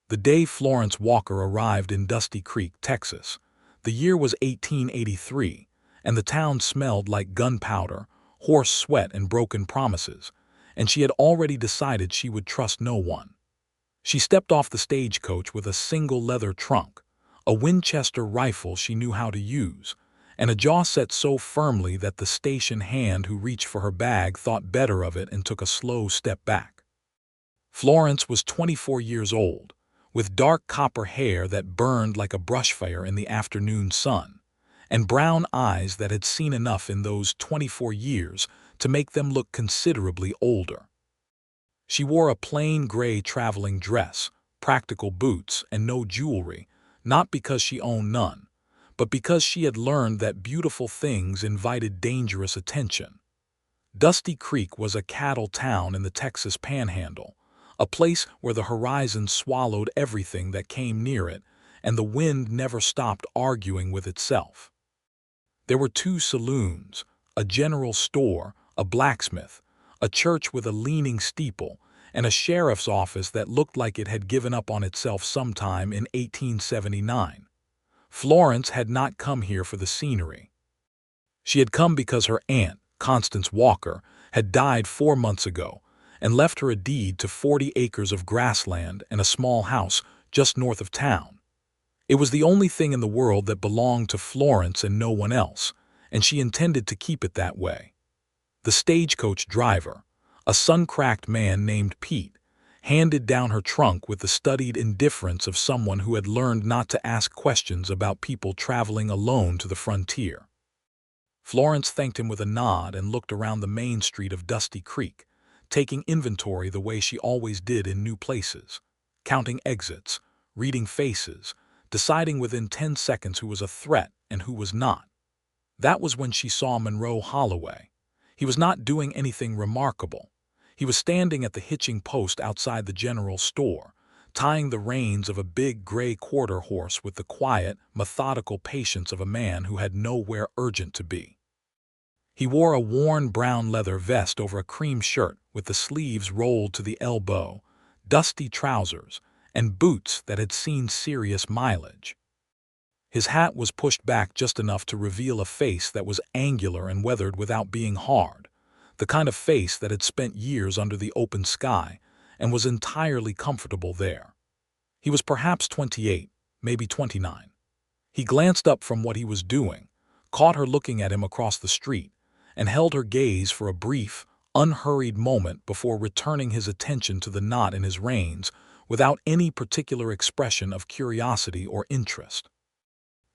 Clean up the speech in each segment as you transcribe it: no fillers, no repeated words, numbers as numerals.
The day Florence Walker arrived in Dusty Creek, Texas. The year was 1883, and the town smelled like gunpowder, horse sweat, and broken promises, and she had already decided she would trust no one. She stepped off the stagecoach with a single leather trunk, a Winchester rifle she knew how to use, and a jaw set so firmly that the station hand who reached for her bag thought better of it and took a slow step back. Florence was 24 years old, with dark copper hair that burned like a brush fire in the afternoon sun, and brown eyes that had seen enough in those 24 years to make them look considerably older. She wore a plain gray traveling dress, practical boots, and no jewelry, not because she owned none, but because she had learned that beautiful things invited dangerous attention. Dusty Creek was a cattle town in the Texas Panhandle, a place where the horizon swallowed everything that came near it, and the wind never stopped arguing with itself. There were 2 saloons, a general store, a blacksmith, a church with a leaning steeple, and a sheriff's office that looked like it had given up on itself sometime in 1879. Florence had not come here for the scenery. She had come because her aunt, Constance Walker, had died 4 months ago and left her a deed to 40 acres of grassland and a small house just north of town. It was the only thing in the world that belonged to Florence and no one else, and she intended to keep it that way. The stagecoach driver, a sun-cracked man named Pete, handed down her trunk with the studied indifference of someone who had learned not to ask questions about people traveling alone to the frontier. Florence thanked him with a nod and looked around the main street of Dusty Creek, taking inventory the way she always did in new places, counting exits, reading faces, deciding within 10 seconds who was a threat and who was not. That was when she saw Monroe Holloway. He was not doing anything remarkable. He was standing at the hitching post outside the general store, tying the reins of a big gray quarter horse with the quiet, methodical patience of a man who had nowhere urgent to be. He wore a worn brown leather vest over a cream shirt with the sleeves rolled to the elbow, dusty trousers, and boots that had seen serious mileage. His hat was pushed back just enough to reveal a face that was angular and weathered without being hard, the kind of face that had spent years under the open sky and was entirely comfortable there. He was perhaps 28, maybe 29. He glanced up from what he was doing, caught her looking at him across the street, and held her gaze for a brief, unhurried moment before returning his attention to the knot in his reins without any particular expression of curiosity or interest.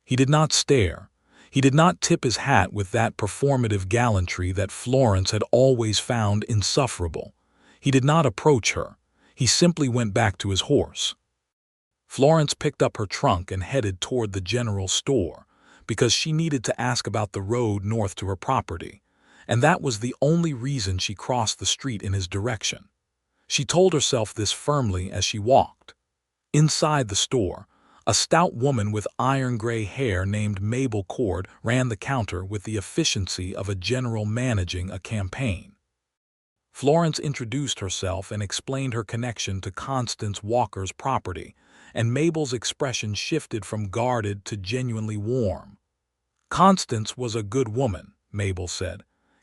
He did not stare. He did not tip his hat with that performative gallantry that Florence had always found insufferable. He did not approach her. He simply went back to his horse. Florence picked up her trunk and headed toward the general store because she needed to ask about the road north to her property, and that was the only reason she crossed the street in his direction. She told herself this firmly as she walked. Inside the store, a stout woman with iron-gray hair named Mabel Cord ran the counter with the efficiency of a general managing a campaign. Florence introduced herself and explained her connection to Constance Walker's property, and Mabel's expression shifted from guarded to genuinely warm. Constance was a good woman, Mabel said.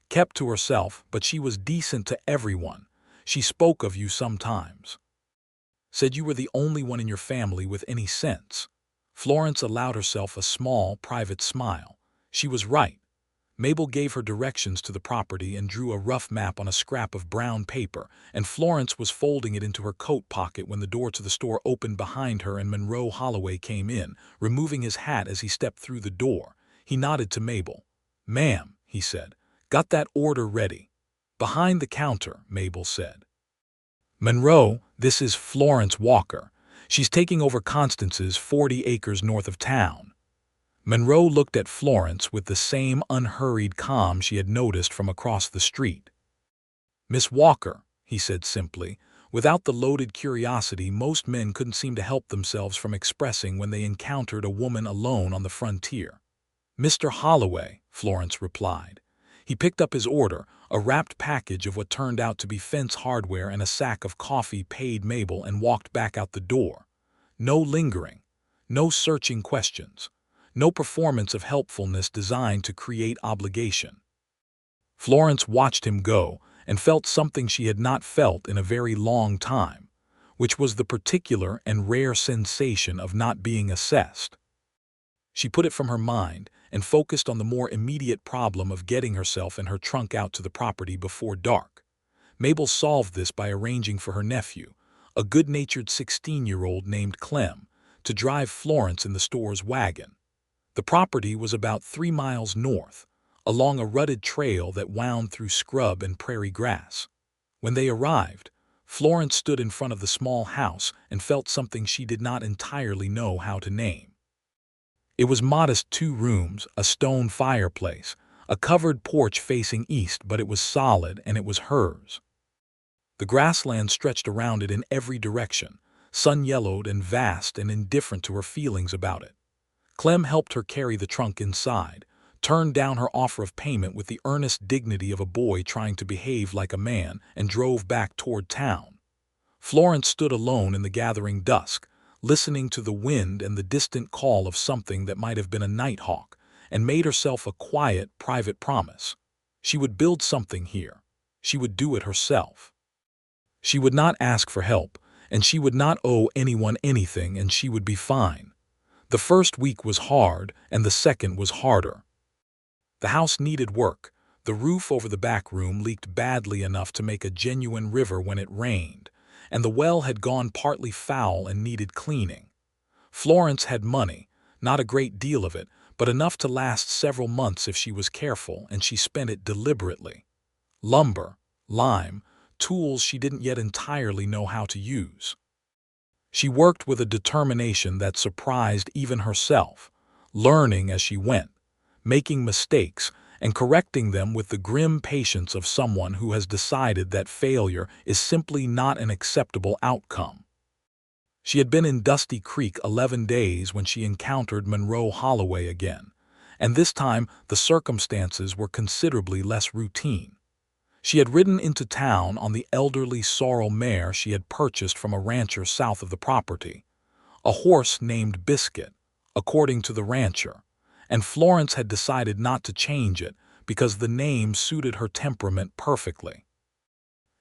Kept to herself, but she was decent to everyone. She spoke of you sometimes. Said you were the only one in your family with any sense. Florence allowed herself a small, private smile. She was right. Mabel gave her directions to the property and drew a rough map on a scrap of brown paper, and Florence was folding it into her coat pocket when the door to the store opened behind her and Monroe Holloway came in, removing his hat as he stepped through the door. He nodded to Mabel. "Ma'am," he said, "got that order ready." "Behind the counter," Mabel said. "Monroe, this is Florence Walker. She's taking over Constance's 40 acres north of town." Monroe looked at Florence with the same unhurried calm she had noticed from across the street. "Miss Walker," he said simply, without the loaded curiosity most men couldn't seem to help themselves from expressing when they encountered a woman alone on the frontier. "Mr. Holloway," Florence replied. He picked up his order, a wrapped package of what turned out to be fence hardware and a sack of coffee, paid Mabel, and walked back out the door. No lingering, no searching questions, no performance of helpfulness designed to create obligation. Florence watched him go and felt something she had not felt in a very long time, which was the particular and rare sensation of not being assessed. She put it from her mind and focused on the more immediate problem of getting herself and her trunk out to the property before dark. Mabel solved this by arranging for her nephew, a good-natured 16-year-old named Clem, to drive Florence in the store's wagon. The property was about 3 miles north, along a rutted trail that wound through scrub and prairie grass. When they arrived, Florence stood in front of the small house and felt something she did not entirely know how to name. It was modest 2 rooms, a stone fireplace, a covered porch facing east, but it was solid and it was hers. The grassland stretched around it in every direction, sun-yellowed and vast and indifferent to her feelings about it. Clem helped her carry the trunk inside, turned down her offer of payment with the earnest dignity of a boy trying to behave like a man, and drove back toward town. Florence stood alone in the gathering dusk, listening to the wind and the distant call of something that might have been a nighthawk, and made herself a quiet, private promise. She would build something here. She would do it herself. She would not ask for help, and she would not owe anyone anything, and she would be fine. The first week was hard, and the second was harder. The house needed work. The roof over the back room leaked badly enough to make a genuine river when it rained, and the well had gone partly foul and needed cleaning. Florence had money, not a great deal of it, but enough to last several months if she was careful, and she spent it deliberately. Lumber, lime, tools she didn't yet entirely know how to use. She worked with a determination that surprised even herself, learning as she went, making mistakes, and correcting them with the grim patience of someone who has decided that failure is simply not an acceptable outcome. She had been in Dusty Creek 11 days when she encountered Monroe Holloway again, and this time the circumstances were considerably less routine. She had ridden into town on the elderly sorrel mare she had purchased from a rancher south of the property, a horse named Biscuit, according to the rancher, and Florence had decided not to change it because the name suited her temperament perfectly.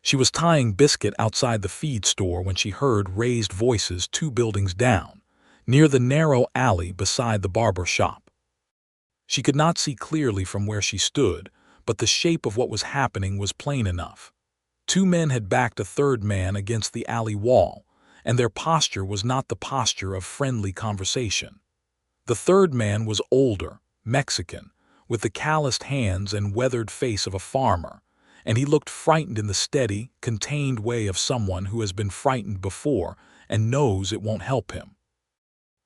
She was tying Biscuit outside the feed store when she heard raised voices 2 buildings down, near the narrow alley beside the barber shop. She could not see clearly from where she stood, but the shape of what was happening was plain enough. 2 men had backed a third man against the alley wall, and their posture was not the posture of friendly conversation. The third man was older, Mexican, with the calloused hands and weathered face of a farmer, and he looked frightened in the steady, contained way of someone who has been frightened before and knows it won't help him.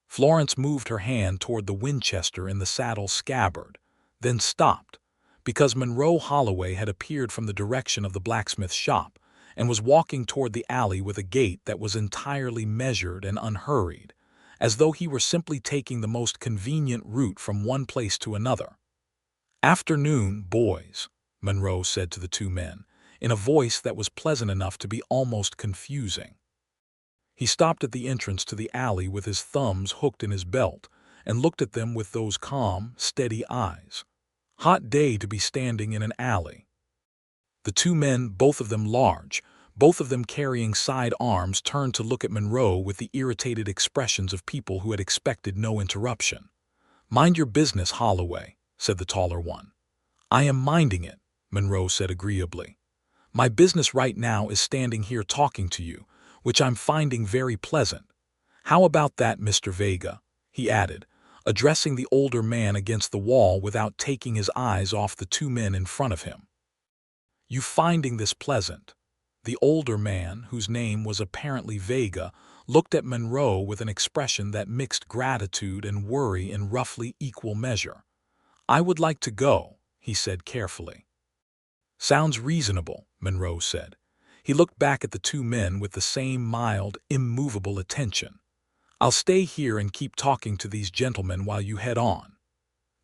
Florence moved her hand toward the Winchester in the saddle scabbard, then stopped, because Monroe Holloway had appeared from the direction of the blacksmith shop and was walking toward the alley with a gait that was entirely measured and unhurried, as though he were simply taking the most convenient route from one place to another. "Afternoon, boys," Monroe said to the 2 men, in a voice that was pleasant enough to be almost confusing. He stopped at the entrance to the alley with his thumbs hooked in his belt and looked at them with those calm, steady eyes. Hot day to be standing in an alley. The 2 men, both of them large, both of them carrying side arms, turned to look at Monroe with the irritated expressions of people who had expected no interruption. "Mind your business, Holloway," said the taller one. "I am minding it," Monroe said agreeably. "My business right now is standing here talking to you, which I'm finding very pleasant. How about that, Mr. Vega?" he added, addressing the older man against the wall without taking his eyes off the 2 men in front of him. "You finding this pleasant?" The older man, whose name was apparently Vega, looked at Monroe with an expression that mixed gratitude and worry in roughly equal measure. "I would like to go," he said carefully. "Sounds reasonable," Monroe said. He looked back at the 2 men with the same mild, immovable attention. "I'll stay here and keep talking to these gentlemen while you head on."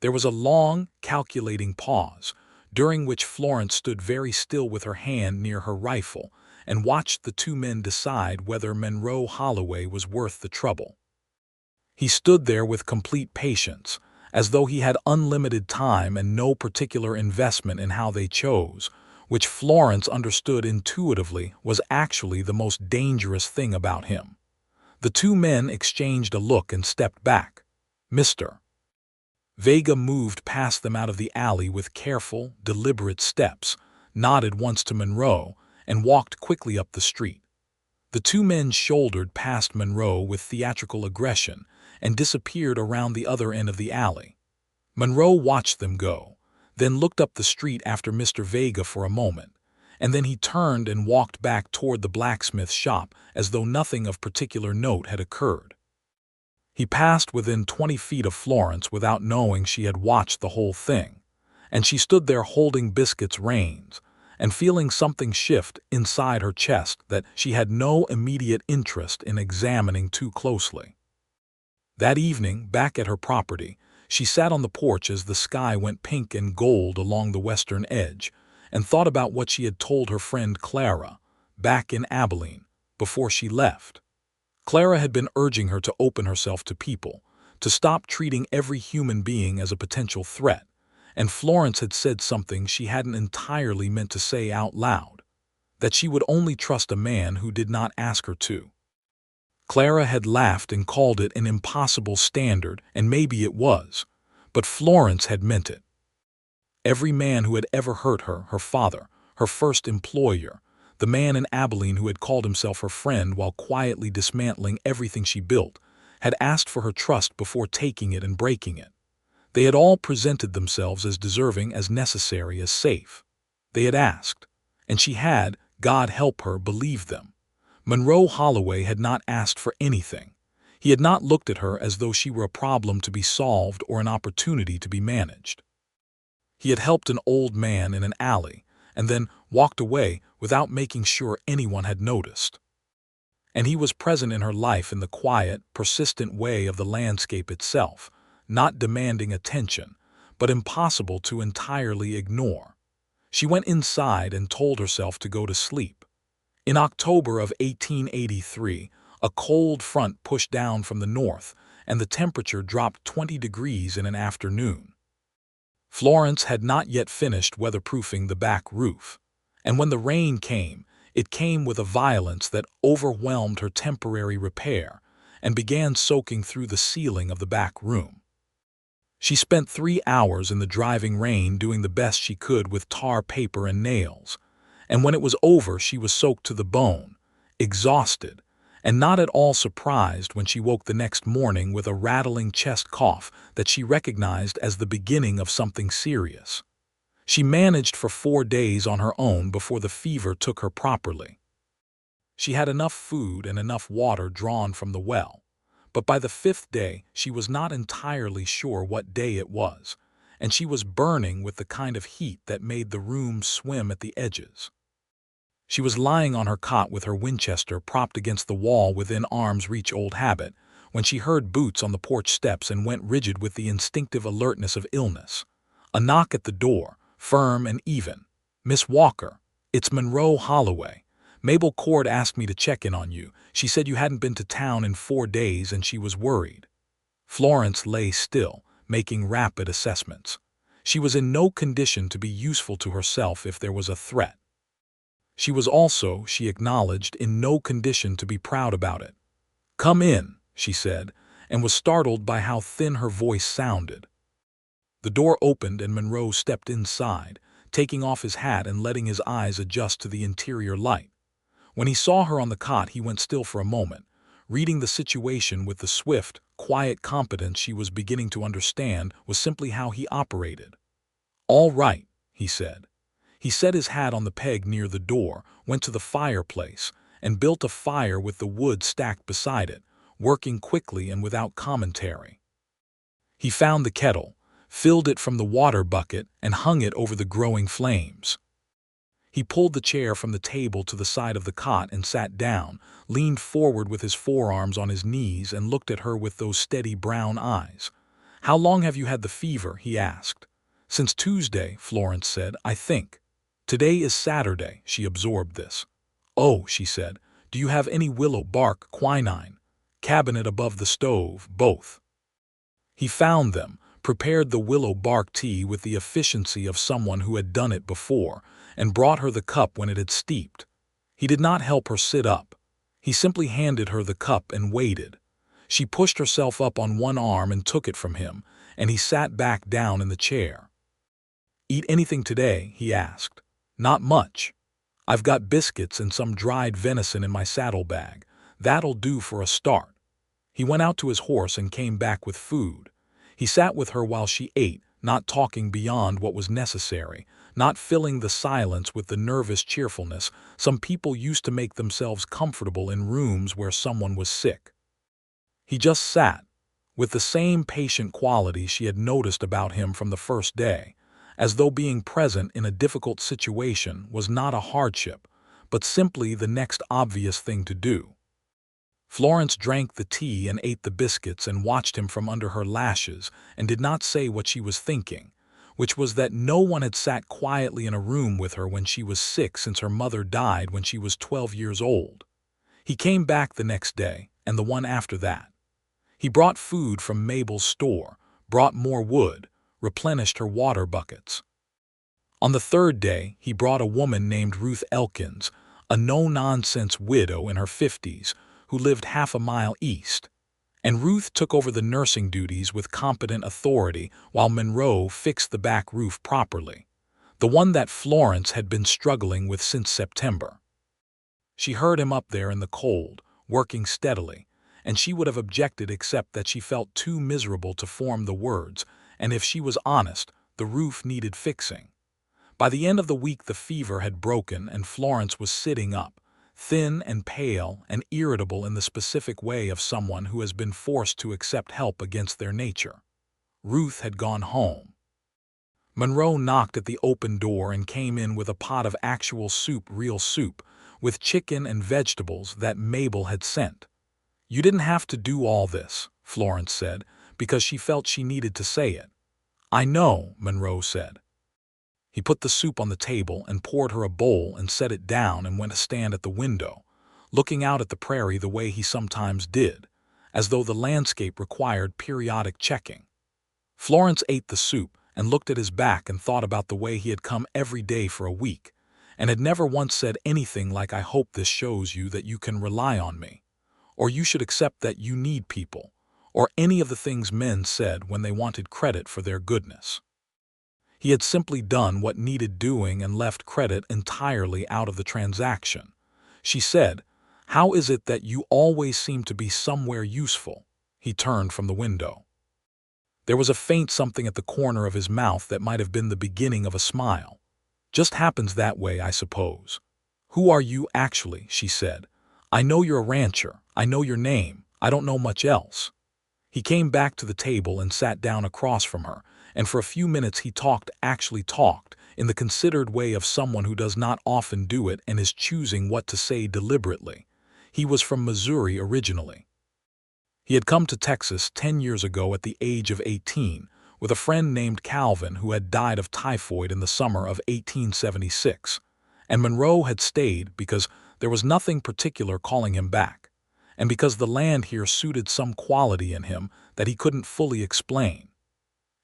There was a long, calculating pause, during which Florence stood very still with her hand near her rifle and watched the 2 men decide whether Monroe Holloway was worth the trouble. He stood there with complete patience, as though he had unlimited time and no particular investment in how they chose, which Florence understood intuitively was actually the most dangerous thing about him. The two men exchanged a look and stepped back. Mr. Vega moved past them out of the alley with careful, deliberate steps, nodded once to Monroe, and walked quickly up the street. The two men shouldered past Monroe with theatrical aggression and disappeared around the other end of the alley. Monroe watched them go, then looked up the street after Mr. Vega for a moment, and then he turned and walked back toward the blacksmith shop as though nothing of particular note had occurred. He passed within 20 feet of Florence without knowing she had watched the whole thing, and she stood there holding Biscuit's reins and feeling something shift inside her chest that she had no immediate interest in examining too closely. That evening, back at her property, she sat on the porch as the sky went pink and gold along the western edge and thought about what she had told her friend Clara, back in Abilene, before she left. Clara had been urging her to open herself to people, to stop treating every human being as a potential threat, and Florence had said something she hadn't entirely meant to say out loud, that she would only trust a man who did not ask her to. Clara had laughed and called it an impossible standard, and maybe it was, but Florence had meant it. Every man who had ever hurt her, her father, her first employer, the man in Abilene who had called himself her friend while quietly dismantling everything she built, had asked for her trust before taking it and breaking it. They had all presented themselves as deserving, as necessary, as safe. They had asked, and she had, God help her, believed them. Monroe Holloway had not asked for anything. He had not looked at her as though she were a problem to be solved or an opportunity to be managed. He had helped an old man in an alley and then walked away without making sure anyone had noticed. And he was present in her life in the quiet, persistent way of the landscape itself, not demanding attention, but impossible to entirely ignore. She went inside and told herself to go to sleep. In October of 1883, a cold front pushed down from the north, and the temperature dropped 20 degrees in an afternoon. Florence had not yet finished weatherproofing the back roof, and when the rain came, it came with a violence that overwhelmed her temporary repair and began soaking through the ceiling of the back room. She spent 3 hours in the driving rain doing the best she could with tar paper and nails, and when it was over she was soaked to the bone, exhausted, and not at all surprised when she woke the next morning with a rattling chest cough that she recognized as the beginning of something serious. She managed for 4 days on her own before the fever took her properly. She had enough food and enough water drawn from the well, but by the 5th day she was not entirely sure what day it was, and she was burning with the kind of heat that made the room swim at the edges. She was lying on her cot with her Winchester propped against the wall within arm's reach, old habit, when she heard boots on the porch steps and went rigid with the instinctive alertness of illness. A knock at the door, firm and even. "Miss Walker, it's Monroe Holloway. Mabel Cord asked me to check in on you. She said you hadn't been to town in 4 days and she was worried." Florence lay still, making rapid assessments. She was in no condition to be useful to herself if there was a threat. She was also, she acknowledged, in no condition to be proud about it. "Come in," she said, and was startled by how thin her voice sounded. The door opened and Monroe stepped inside, taking off his hat and letting his eyes adjust to the interior light. When he saw her on the cot, he went still for a moment, reading the situation with the swift, quiet competence she was beginning to understand was simply how he operated. "All right," he said. He set his hat on the peg near the door, went to the fireplace, and built a fire with the wood stacked beside it, working quickly and without commentary. He found the kettle, filled it from the water bucket, and hung it over the growing flames. He pulled the chair from the table to the side of the cot and sat down, leaned forward with his forearms on his knees and looked at her with those steady brown eyes. "How long have you had the fever?" he asked. "Since Tuesday," Florence said, "I think." "Today is Saturday." She absorbed this. "Oh," she said, "do you have any willow bark, quinine?" cabinet above the stove, both. He found them, prepared the willow bark tea with the efficiency of someone who had done it before, and brought her the cup when it had steeped. He did not help her sit up. He simply handed her the cup and waited. She pushed herself up on one arm and took it from him, and he sat back down in the chair. "Eat anything today?" he asked. "Not much. I've got biscuits and some dried venison in my saddlebag. That'll do for a start." He went out to his horse and came back with food. He sat with her while she ate, not talking beyond what was necessary, not filling the silence with the nervous cheerfulness some people used to make themselves comfortable in rooms where someone was sick. He just sat, with the same patient quality she had noticed about him from the first day, as though being present in a difficult situation was not a hardship, but simply the next obvious thing to do. Florence drank the tea and ate the biscuits and watched him from under her lashes and did not say what she was thinking, which was that no one had sat quietly in a room with her when she was sick since her mother died when she was 12 years old. He came back the next day, and the one after that. He brought food from Mabel's store, brought more wood, replenished her water buckets. On the third day, he brought a woman named Ruth Elkins, a no-nonsense widow in her 50s, who lived half a mile east. And Ruth took over the nursing duties with competent authority while Monroe fixed the back roof properly, the one that Florence had been struggling with since September. She heard him up there in the cold, working steadily, and she would have objected except that she felt too miserable to form the words, and if she was honest, the roof needed fixing. By the end of the week the fever had broken and Florence was sitting up, thin and pale and irritable in the specific way of someone who has been forced to accept help against their nature. Ruth had gone home. Monroe knocked at the open door and came in with a pot of actual soup, real soup, with chicken and vegetables that Mabel had sent. "You didn't have to do all this," Florence said, because she felt she needed to say it. "I know," Monroe said. He put the soup on the table and poured her a bowl and set it down and went to stand at the window, looking out at the prairie the way he sometimes did, as though the landscape required periodic checking. Florence ate the soup and looked at his back and thought about the way he had come every day for a week, and had never once said anything like, "I hope this shows you that you can rely on me," or "you should accept that you need people," or any of the things men said when they wanted credit for their goodness. He had simply done what needed doing and left credit entirely out of the transaction. She said, "How is it that you always seem to be somewhere useful?" He turned from the window. There was a faint something at the corner of his mouth that might have been the beginning of a smile. "Just happens that way, I suppose." "Who are you actually?" she said. "I know you're a rancher. I know your name. I don't know much else." He came back to the table and sat down across from her, and for a few minutes he actually talked, in the considered way of someone who does not often do it and is choosing what to say deliberately. He was from Missouri originally. He had come to Texas 10 years ago at the age of 18, with a friend named Calvin who had died of typhoid in the summer of 1876, and Monroe had stayed because there was nothing particular calling him back, and because the land here suited some quality in him that he couldn't fully explain.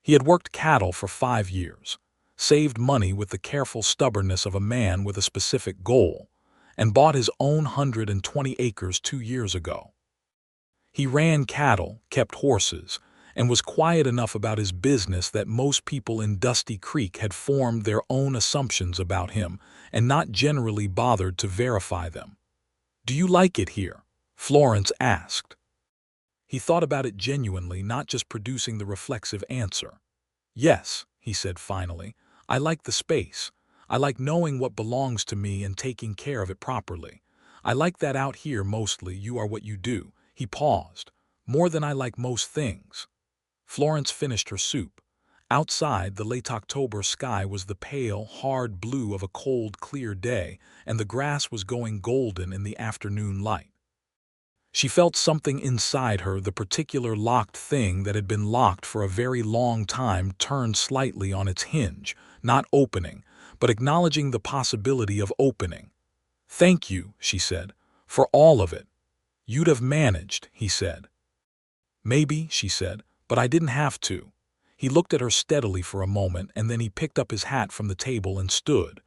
He had worked cattle for 5 years, saved money with the careful stubbornness of a man with a specific goal, and bought his own 120 acres 2 years ago. He ran cattle, kept horses, and was quiet enough about his business that most people in Dusty Creek had formed their own assumptions about him and not generally bothered to verify them. "Do you like it here?" Florence asked. He thought about it genuinely, not just producing the reflexive answer. "Yes," he said finally, "I like the space. I like knowing what belongs to me and taking care of it properly. I like that out here mostly you are what you do." He paused. "More than I like most things." Florence finished her soup. Outside, the late October sky was the pale, hard blue of a cold, clear day, and the grass was going golden in the afternoon light. She felt something inside her, the particular locked thing that had been locked for a very long time, turned slightly on its hinge, not opening, but acknowledging the possibility of opening. "Thank you," she said, "for all of it. "You'd have managed," he said. "Maybe," she said, "but I didn't have to." He looked at her steadily for a moment, and then he picked up his hat from the table and stood.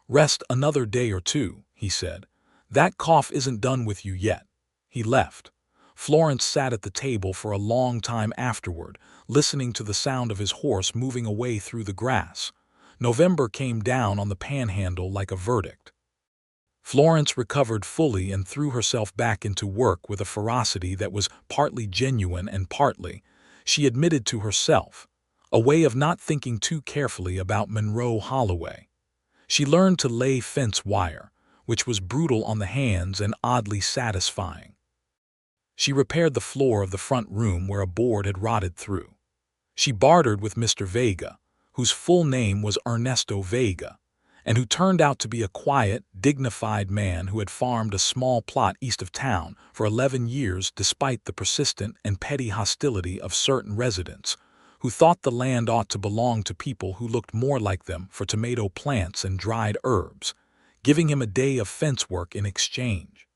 "Rest another day or two," he said. "That cough isn't done with you yet." He left. Florence sat at the table for a long time afterward, listening to the sound of his horse moving away through the grass. November came down on the Panhandle like a verdict. Florence recovered fully and threw herself back into work with a ferocity that was partly genuine and partly, she admitted to herself, a way of not thinking too carefully about Monroe Holloway. She learned to lay fence wire, which was brutal on the hands and oddly satisfying. She repaired the floor of the front room where a board had rotted through. She bartered with Mr. Vega, whose full name was Ernesto Vega, and who turned out to be a quiet, dignified man who had farmed a small plot east of town for 11 years despite the persistent and petty hostility of certain residents, who thought the land ought to belong to people who looked more like them for tomato plants and dried herbs, giving him a day of fence work in exchange.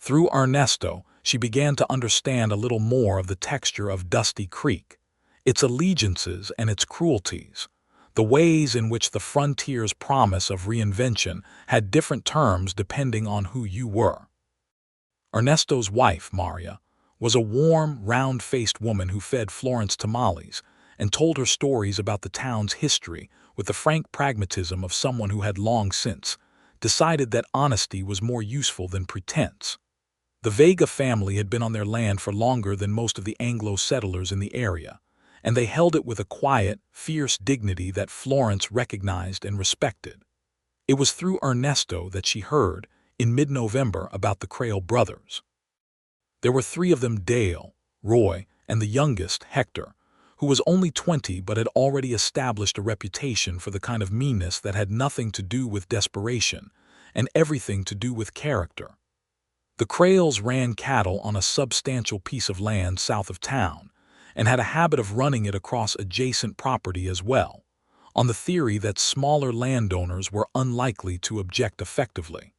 Through Ernesto, she began to understand a little more of the texture of Dusty Creek, its allegiances and its cruelties, the ways in which the frontier's promise of reinvention had different terms depending on who you were. Ernesto's wife, Maria, was a warm, round-faced woman who fed Florence tamales and told her stories about the town's history with the frank pragmatism of someone who had long since decided that honesty was more useful than pretense. The Vega family had been on their land for longer than most of the Anglo settlers in the area, and they held it with a quiet, fierce dignity that Florence recognized and respected. It was through Ernesto that she heard, in mid-November, about the Crail brothers. There were 3 of them: Dale, Roy, and the youngest, Hector, who was only 20 but had already established a reputation for the kind of meanness that had nothing to do with desperation and everything to do with character. The Crails ran cattle on a substantial piece of land south of town, and had a habit of running it across adjacent property as well, on the theory that smaller landowners were unlikely to object effectively.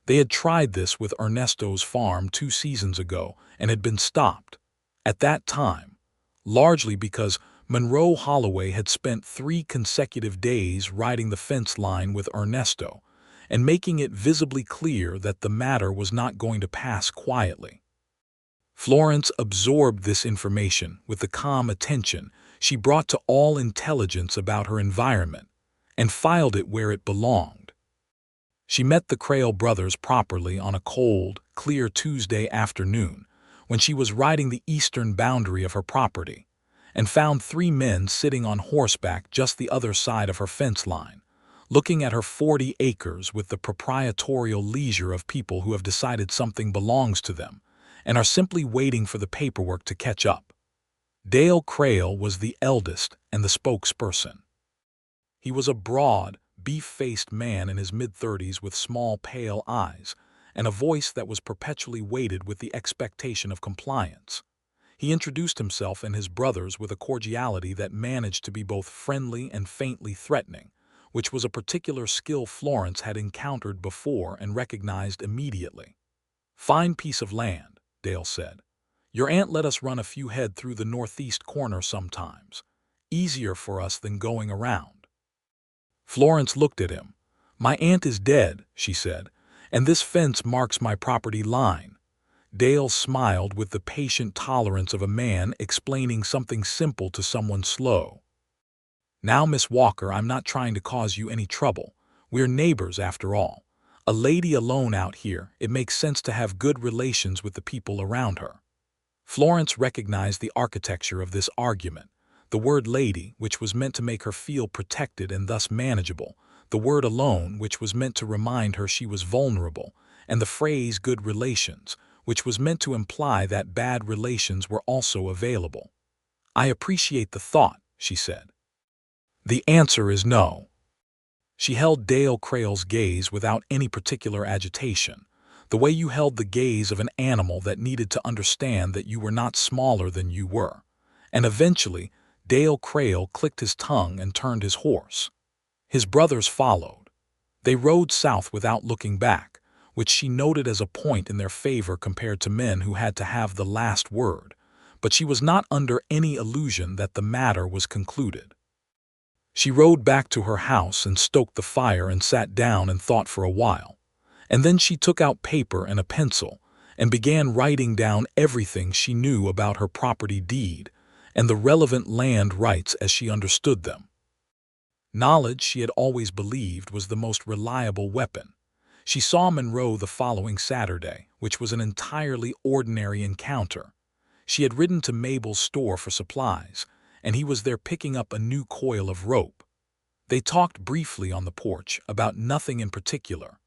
They had tried this with Ernesto's farm 2 seasons ago and had been stopped, at that time, largely because Monroe Holloway had spent 3 consecutive days riding the fence line with Ernesto and making it visibly clear that the matter was not going to pass quietly. Florence absorbed this information with the calm attention she brought to all intelligence about her environment and filed it where it belonged. She met the Crail brothers properly on a cold, clear Tuesday afternoon when she was riding the eastern boundary of her property and found 3 men sitting on horseback just the other side of her fence line, looking at her 40 acres with the proprietorial leisure of people who have decided something belongs to them and are simply waiting for the paperwork to catch up. Dale Crail was the eldest and the spokesperson. He was a broad, beef-faced man in his mid-30s with small, pale eyes and a voice that was perpetually weighted with the expectation of compliance. He introduced himself and his brothers with a cordiality that managed to be both friendly and faintly threatening, which was a particular skill Florence had encountered before and recognized immediately. "Fine piece of land," Dale said. "Your aunt let us run a few head through the northeast corner sometimes. Easier for us than going around." Florence looked at him. "My aunt is dead," she said, "and this fence marks my property line." Dale smiled with the patient tolerance of a man explaining something simple to someone slow. "Now, Miss Walker, I'm not trying to cause you any trouble. We're neighbors after all. A lady alone out here, it makes sense to have good relations with the people around her." Florence recognized the architecture of this argument. The word lady, which was meant to make her feel protected and thus manageable, the word alone, which was meant to remind her she was vulnerable, and the phrase good relations, which was meant to imply that bad relations were also available. "I appreciate the thought," she said. "The answer is no." She held Dale Crail's gaze without any particular agitation, the way you held the gaze of an animal that needed to understand that you were not smaller than you were. And eventually, Dale Crail clicked his tongue and turned his horse. His brothers followed. They rode south without looking back, which she noted as a point in their favor compared to men who had to have the last word, but she was not under any illusion that the matter was concluded. She rode back to her house and stoked the fire and sat down and thought for a while, and then she took out paper and a pencil and began writing down everything she knew about her property deed and the relevant land rights as she understood them. Knowledge, she had always believed, was the most reliable weapon. She saw Monroe the following Saturday, which was an entirely ordinary encounter. She had ridden to Mabel's store for supplies, and he was there picking up a new coil of rope. They talked briefly on the porch about nothing in particular: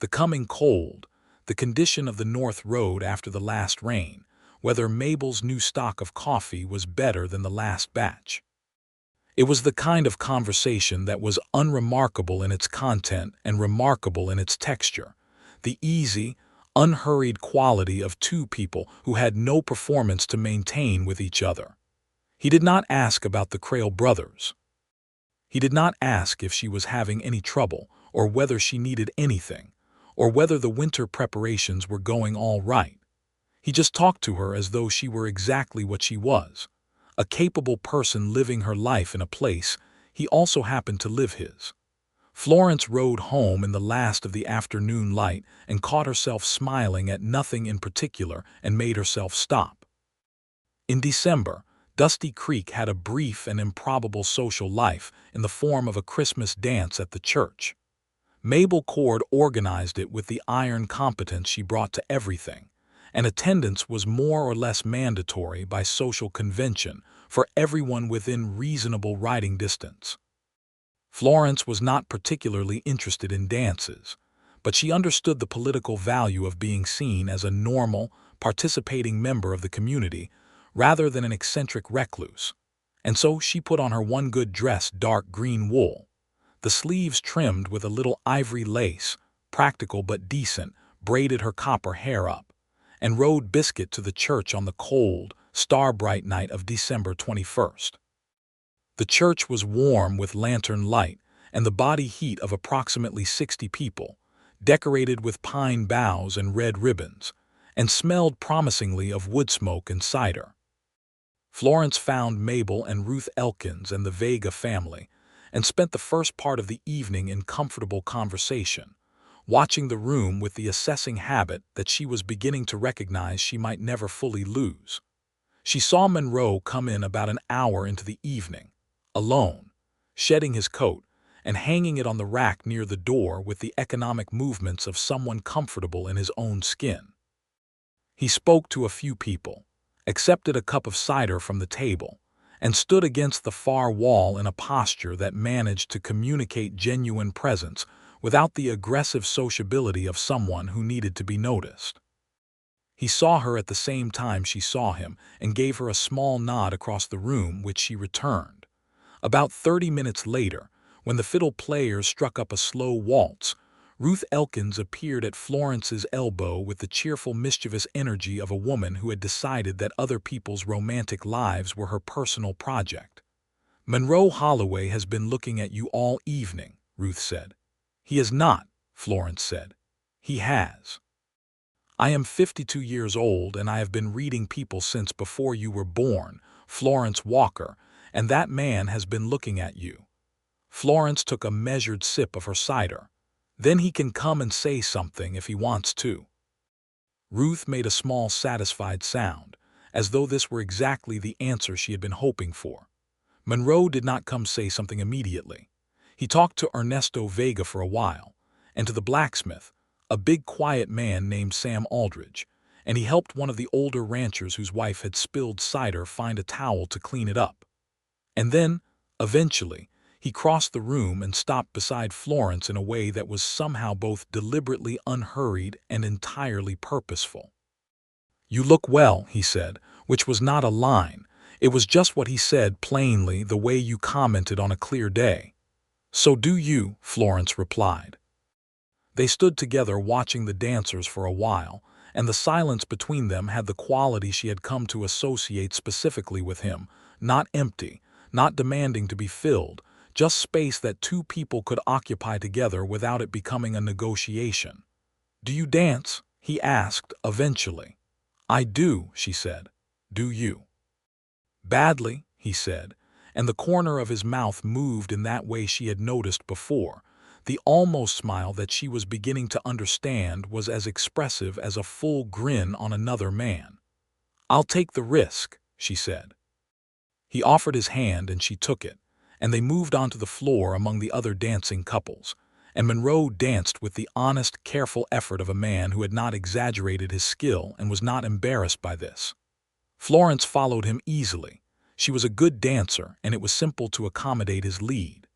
the coming cold, the condition of the North Road after the last rain, whether Mabel's new stock of coffee was better than the last batch. It was the kind of conversation that was unremarkable in its content and remarkable in its texture, the easy, unhurried quality of two people who had no performance to maintain with each other. He did not ask about the Crail brothers. He did not ask if she was having any trouble, or whether she needed anything, or whether the winter preparations were going all right. He just talked to her as though she were exactly what she was, a capable person living her life in a place he also happened to live his. Florence rode home in the last of the afternoon light and caught herself smiling at nothing in particular and made herself stop. In December, Dusty Creek had a brief and improbable social life in the form of a Christmas dance at the church. Mabel Cord organized it with the iron competence she brought to everything, and attendance was more or less mandatory by social convention for everyone within reasonable riding distance. Florence was not particularly interested in dances, but she understood the political value of being seen as a normal, participating member of the community rather than an eccentric recluse, and so she put on her one good dress, dark green wool, the sleeves trimmed with a little ivory lace, practical but decent, braided her copper hair up, and rode Biscuit to the church on the cold, star-bright night of December 21st. The church was warm with lantern light and the body heat of approximately 60 people, decorated with pine boughs and red ribbons, and smelled promisingly of wood smoke and cider. Florence found Mabel and Ruth Elkins and the Vega family and spent the first part of the evening in comfortable conversation, watching the room with the assessing habit that she was beginning to recognize she might never fully lose. She saw Monroe come in about an hour into the evening, alone, shedding his coat and hanging it on the rack near the door with the economic movements of someone comfortable in his own skin. He spoke to a few people, accepted a cup of cider from the table, and stood against the far wall in a posture that managed to communicate genuine presence without the aggressive sociability of someone who needed to be noticed. He saw her at the same time she saw him and gave her a small nod across the room, which she returned. About 30 minutes later, when the fiddle players struck up a slow waltz, Ruth Elkins appeared at Florence's elbow with the cheerful, mischievous energy of a woman who had decided that other people's romantic lives were her personal project. "Monroe Holloway has been looking at you all evening," Ruth said. "He has not," Florence said. "He has. I am 52 years old, and I have been reading people since before you were born, Florence Walker, and that man has been looking at you." Florence took a measured sip of her cider. "Then he can come and say something if he wants to." Ruth made a small satisfied sound, as though this were exactly the answer she had been hoping for. Monroe did not come say something immediately. He talked to Ernesto Vega for a while, and to the blacksmith, a big quiet man named Sam Aldridge, and he helped one of the older ranchers whose wife had spilled cider find a towel to clean it up. And then, eventually, he crossed the room and stopped beside Florence in a way that was somehow both deliberately unhurried and entirely purposeful. "You look well," he said, which was not a line. It was just what he said plainly, the way you commented on a clear day. "So do you," Florence replied. They stood together watching the dancers for a while, and the silence between them had the quality she had come to associate specifically with him, not empty, not demanding to be filled, just space that two people could occupy together without it becoming a negotiation. "Do you dance?" he asked eventually. "I do," she said. "Do you?" "Badly," he said, and the corner of his mouth moved in that way she had noticed before. The almost smile that she was beginning to understand was as expressive as a full grin on another man. "I'll take the risk," she said. He offered his hand and she took it, and they moved onto the floor among the other dancing couples, and Monroe danced with the honest, careful effort of a man who had not exaggerated his skill and was not embarrassed by this. Florence followed him easily. She was a good dancer, and it was simple to accommodate his lead.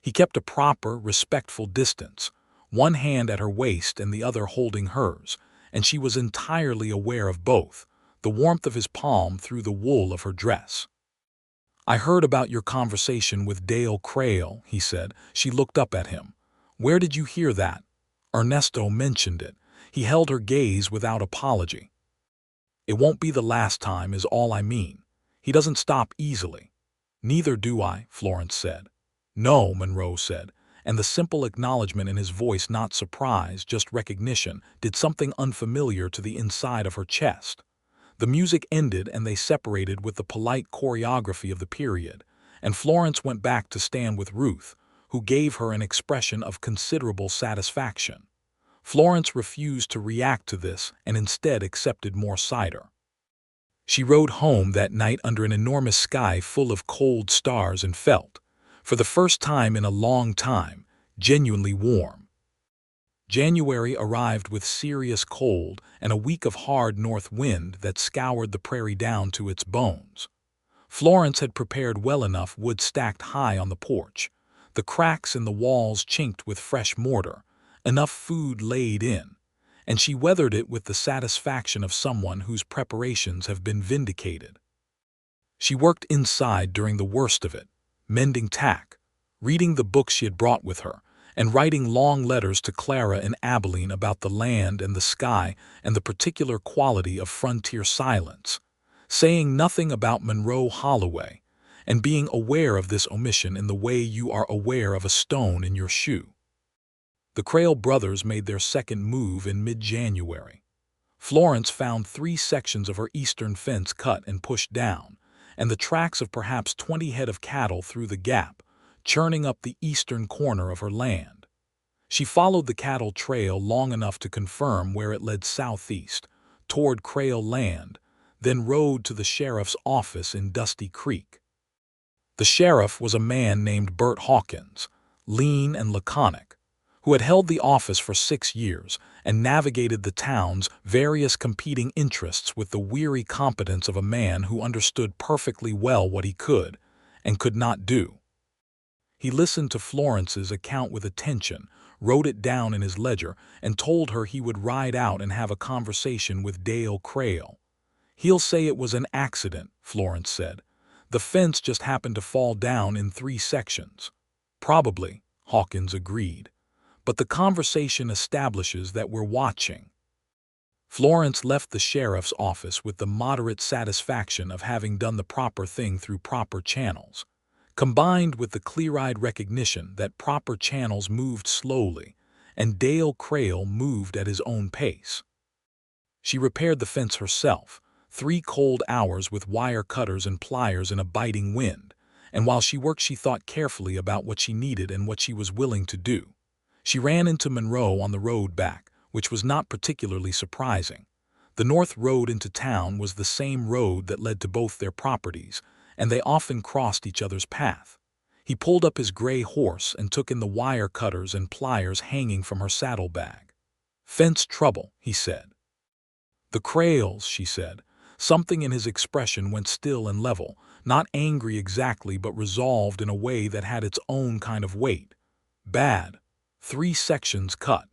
He kept a proper, respectful distance, one hand at her waist and the other holding hers, and she was entirely aware of both, the warmth of his palm through the wool of her dress. "I heard about your conversation with Dale Crail," he said. She looked up at him. "Where did you hear that?" "Ernesto mentioned it." He held her gaze without apology. "It won't be the last time, is all I mean. He doesn't stop easily." "Neither do I," Florence said. "No," Monroe said, and the simple acknowledgement in his voice, not surprise, just recognition, did something unfamiliar to the inside of her chest. The music ended and they separated with the polite choreography of the period, and Florence went back to stand with Ruth, who gave her an expression of considerable satisfaction. Florence refused to react to this and instead accepted more cider. She rode home that night under an enormous sky full of cold stars and felt, for the first time in a long time, genuinely warm. January arrived with serious cold and a week of hard north wind that scoured the prairie down to its bones. Florence had prepared well enough wood stacked high on the porch, the cracks in the walls chinked with fresh mortar, enough food laid in, and she weathered it with the satisfaction of someone whose preparations have been vindicated. She worked inside during the worst of it, mending tack, reading the books she had brought with her, and writing long letters to Clara in Abilene about the land and the sky and the particular quality of frontier silence, saying nothing about Monroe Holloway, and being aware of this omission in the way you are aware of a stone in your shoe. The Crail brothers made their second move in mid-January. Florence found 3 sections of her eastern fence cut and pushed down, and the tracks of perhaps 20 head of cattle through the gap, churning up the eastern corner of her land. She followed the cattle trail long enough to confirm where it led southeast, toward Crail land, then rode to the sheriff's office in Dusty Creek. The sheriff was a man named Bert Hawkins, lean and laconic, who had held the office for 6 years and navigated the town's various competing interests with the weary competence of a man who understood perfectly well what he could and could not do. He listened to Florence's account with attention, wrote it down in his ledger, and told her he would ride out and have a conversation with Dale Crail. "He'll say it was an accident," Florence said. "The fence just happened to fall down in 3 sections." "Probably," Hawkins agreed. "But the conversation establishes that we're watching." Florence left the sheriff's office with the moderate satisfaction of having done the proper thing through proper channels, combined with the clear-eyed recognition that proper channels moved slowly and Dale Crail moved at his own pace. She repaired the fence herself, 3 cold hours with wire cutters and pliers in a biting wind, and while she worked she thought carefully about what she needed and what she was willing to do. She ran into Monroe on the road back, which was not particularly surprising. The north road into town was the same road that led to both their properties, and they often crossed each other's path. He pulled up his gray horse and took in the wire cutters and pliers hanging from her saddlebag. "Fence trouble," he said. "The Crails," she said. Something in his expression went still and level, not angry exactly but resolved in a way that had its own kind of weight. "Bad. 3 sections cut."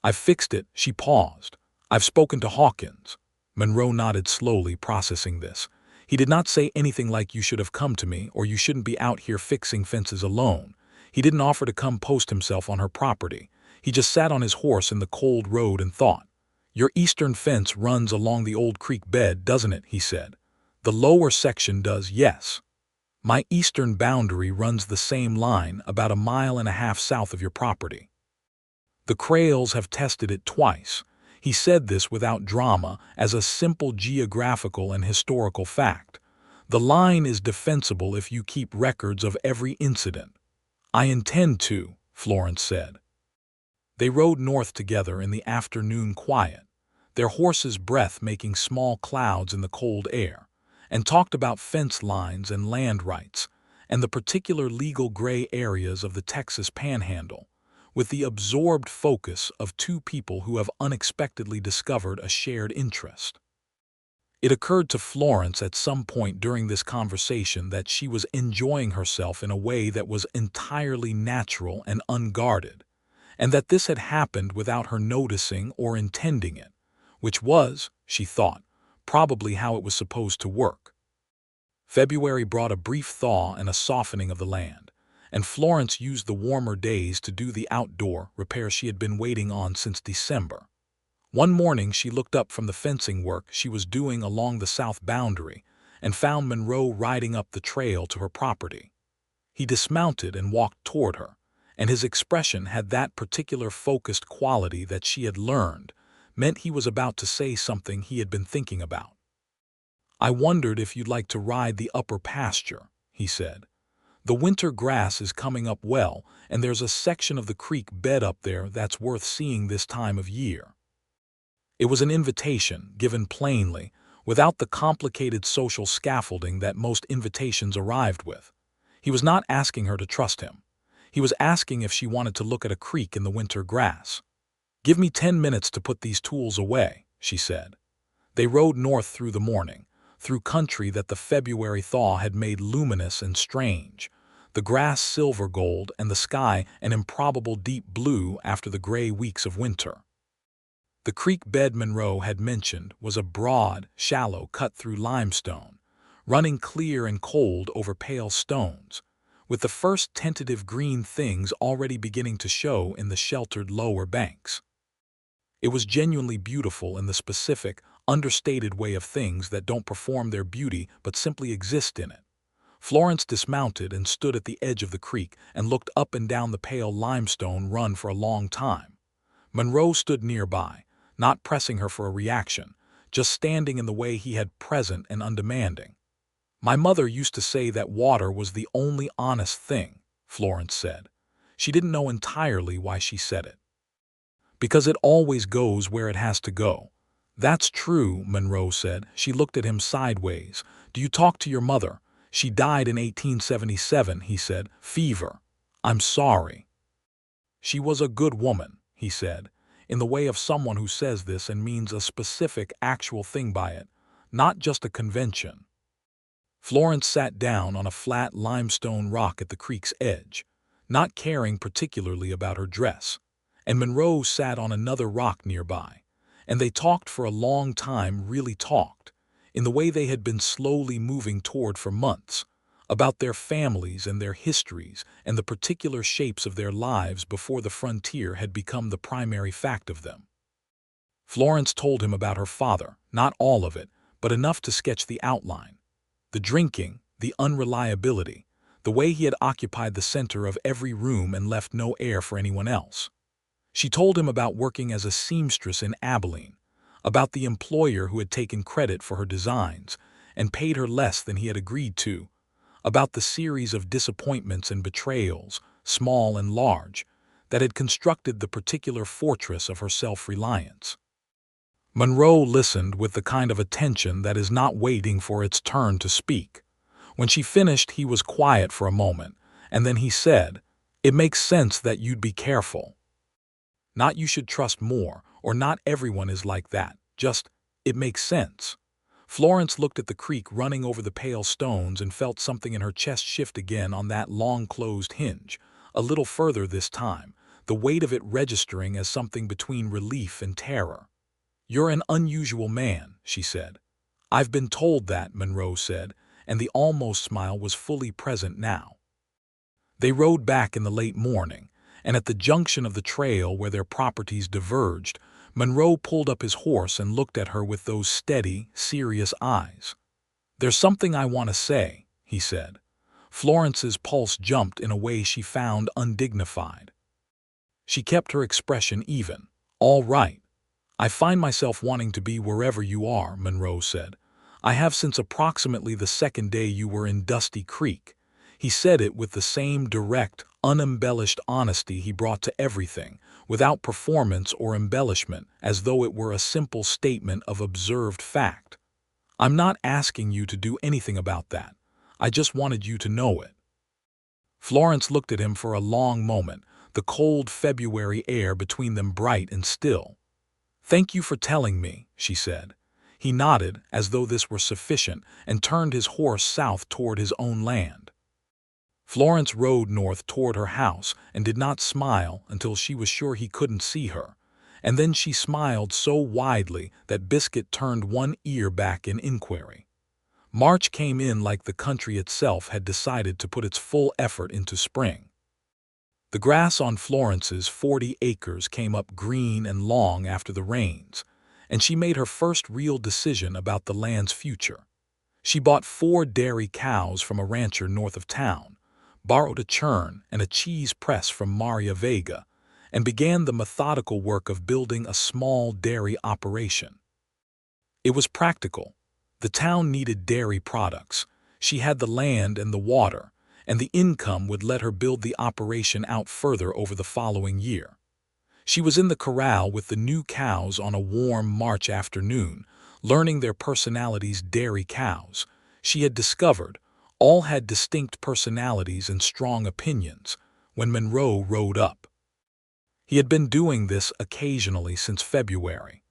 "I've fixed it." She paused. "I've spoken to Hawkins." Monroe nodded slowly, processing this. "He did not say anything like you should have come to me or you shouldn't be out here fixing fences alone. He didn't offer to come post himself on her property. He just sat on his horse in the cold road and thought. 'Your eastern fence runs along the old creek bed, doesn't it?' he said. 'The lower section does, yes. My eastern boundary runs the same line about 1.5 miles south of your property.' The Crails have tested it twice. He said this without drama, as a simple geographical and historical fact. The line is defensible if you keep records of every incident. I intend to, Florence said. They rode north together in the afternoon quiet, their horses' breath making small clouds in the cold air, and talked about fence lines and land rights, and the particular legal gray areas of the Texas Panhandle, with the absorbed focus of two people who have unexpectedly discovered a shared interest. It occurred to Florence at some point during this conversation that she was enjoying herself in a way that was entirely natural and unguarded, and that this had happened without her noticing or intending it, which was, she thought, probably how it was supposed to work. February brought a brief thaw and a softening of the land, and Florence used the warmer days to do the outdoor repairs she had been waiting on since December. One morning she looked up from the fencing work she was doing along the south boundary and found Monroe riding up the trail to her property. He dismounted and walked toward her, and his expression had that particular focused quality that she had learned meant he was about to say something he had been thinking about. "I wondered if you'd like to ride the upper pasture," he said. "The winter grass is coming up well, and there's a section of the creek bed up there that's worth seeing this time of year." It was an invitation, given plainly, without the complicated social scaffolding that most invitations arrived with. He was not asking her to trust him. He was asking if she wanted to look at a creek in the winter grass. "Give me 10 minutes to put these tools away," she said. They rode north through the morning, through country that the February thaw had made luminous and strange, the grass silver gold and the sky an improbable deep blue after the gray weeks of winter. The creek bed Monroe had mentioned was a broad, shallow cut through limestone, running clear and cold over pale stones, with the first tentative green things already beginning to show in the sheltered lower banks. It was genuinely beautiful in the specific, understated way of things that don't perform their beauty but simply exist in it. Florence dismounted and stood at the edge of the creek and looked up and down the pale limestone run for a long time. Monroe stood nearby, not pressing her for a reaction, just standing in the way he had, present and undemanding. "My mother used to say that water was the only honest thing," Florence said. She didn't know entirely why she said it. "Because it always goes where it has to go." "That's true," Monroe said. She looked at him sideways. "Do you talk to your mother?" "She died in 1877, he said. "Fever." "I'm sorry." "She was a good woman," he said, in the way of someone who says this and means a specific, actual thing by it, not just a convention. Florence sat down on a flat limestone rock at the creek's edge, not caring particularly about her dress, and Monroe sat on another rock nearby, and they talked for a long time, really talked, in the way they had been slowly moving toward for months, about their families and their histories and the particular shapes of their lives before the frontier had become the primary fact of them. Florence told him about her father, not all of it, but enough to sketch the outline. The drinking, the unreliability, the way he had occupied the center of every room and left no air for anyone else. She told him about working as a seamstress in Abilene, about the employer who had taken credit for her designs and paid her less than he had agreed to, about the series of disappointments and betrayals, small and large, that had constructed the particular fortress of her self-reliance. Monroe listened with the kind of attention that is not waiting for its turn to speak. When she finished, he was quiet for a moment, and then he said, "It makes sense that you'd be careful. Not you should trust more, or not everyone is like that, just, it makes sense." Florence looked at the creek running over the pale stones and felt something in her chest shift again on that long-closed hinge, a little further this time, the weight of it registering as something between relief and terror. "You're an unusual man," she said. "I've been told that," Monroe said, and the almost smile was fully present now. They rode back in the late morning, and at the junction of the trail where their properties diverged, Monroe pulled up his horse and looked at her with those steady, serious eyes. "There's something I want to say," he said. Florence's pulse jumped in a way she found undignified. She kept her expression even. "All right. I find myself wanting to be wherever you are," Monroe said. "I have since approximately the second day you were in Dusty Creek." He said it with the same direct, unembellished honesty he brought to everything, without performance or embellishment, as though it were a simple statement of observed fact. "I'm not asking you to do anything about that. I just wanted you to know it." Florence looked at him for a long moment, the cold February air between them bright and still. "Thank you for telling me," she said. He nodded, as though this were sufficient, and turned his horse south toward his own land. Florence rode north toward her house and did not smile until she was sure he couldn't see her, and then she smiled so widely that Biscuit turned one ear back in inquiry. March came in like the country itself had decided to put its full effort into spring. The grass on Florence's 40 acres came up green and long after the rains, and she made her first real decision about the land's future. She bought 4 dairy cows from a rancher north of town, borrowed a churn and a cheese press from Maria Vega, and began the methodical work of building a small dairy operation. It was practical. The town needed dairy products. She had the land and the water, and the income would let her build the operation out further over the following year. She was in the corral with the new cows on a warm March afternoon, learning their personalities. Dairy cows, she had discovered, all had distinct personalities and strong opinions, when Monroe rode up. He had been doing this occasionally since February,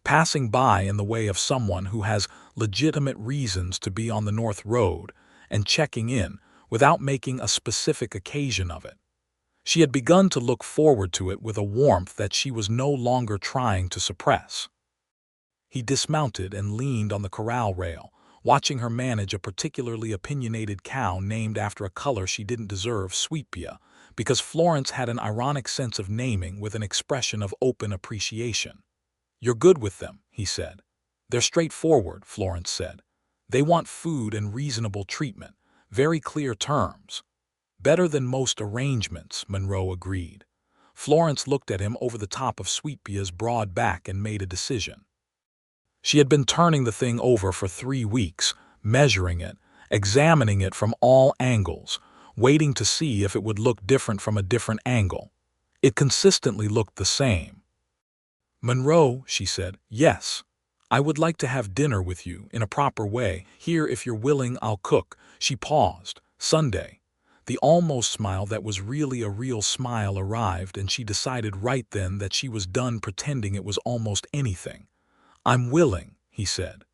passing by in the way of someone who has legitimate reasons to be on the North Road and checking in, without making a specific occasion of it. She had begun to look forward to it with a warmth that she was no longer trying to suppress. He dismounted and leaned on the corral rail, watching her manage a particularly opinionated cow named after a color she didn't deserve, Sweetpea, because Florence had an ironic sense of naming with an expression of open appreciation. "You're good with them," he said. "They're straightforward," Florence said. "They want food and reasonable treatment. Very clear terms." "Better than most arrangements," Monroe agreed. Florence looked at him over the top of Sweetpea's broad back and made a decision. She had been turning the thing over for 3 weeks, measuring it, examining it from all angles, waiting to see if it would look different from a different angle. It consistently looked the same. "Monroe," she said, "yes. I would like to have dinner with you in a proper way. Here, if you're willing, I'll cook." She paused. "Sunday." The almost smile that was really a real smile arrived, and she decided right then that she was done pretending it was almost anything. "I'm willing," he said.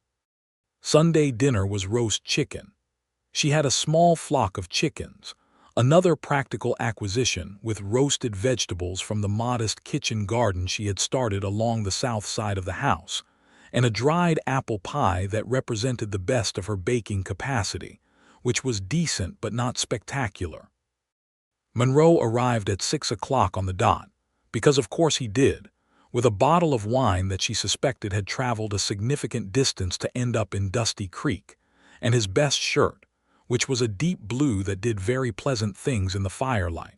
Sunday dinner was roast chicken. She had a small flock of chickens, another practical acquisition, with roasted vegetables from the modest kitchen garden she had started along the south side of the house, and a dried apple pie that represented the best of her baking capacity, which was decent but not spectacular. Monroe arrived at 6 o'clock on the dot, because of course he did, with a bottle of wine that she suspected had traveled a significant distance to end up in Dusty Creek, and his best shirt, which was a deep blue that did very pleasant things in the firelight.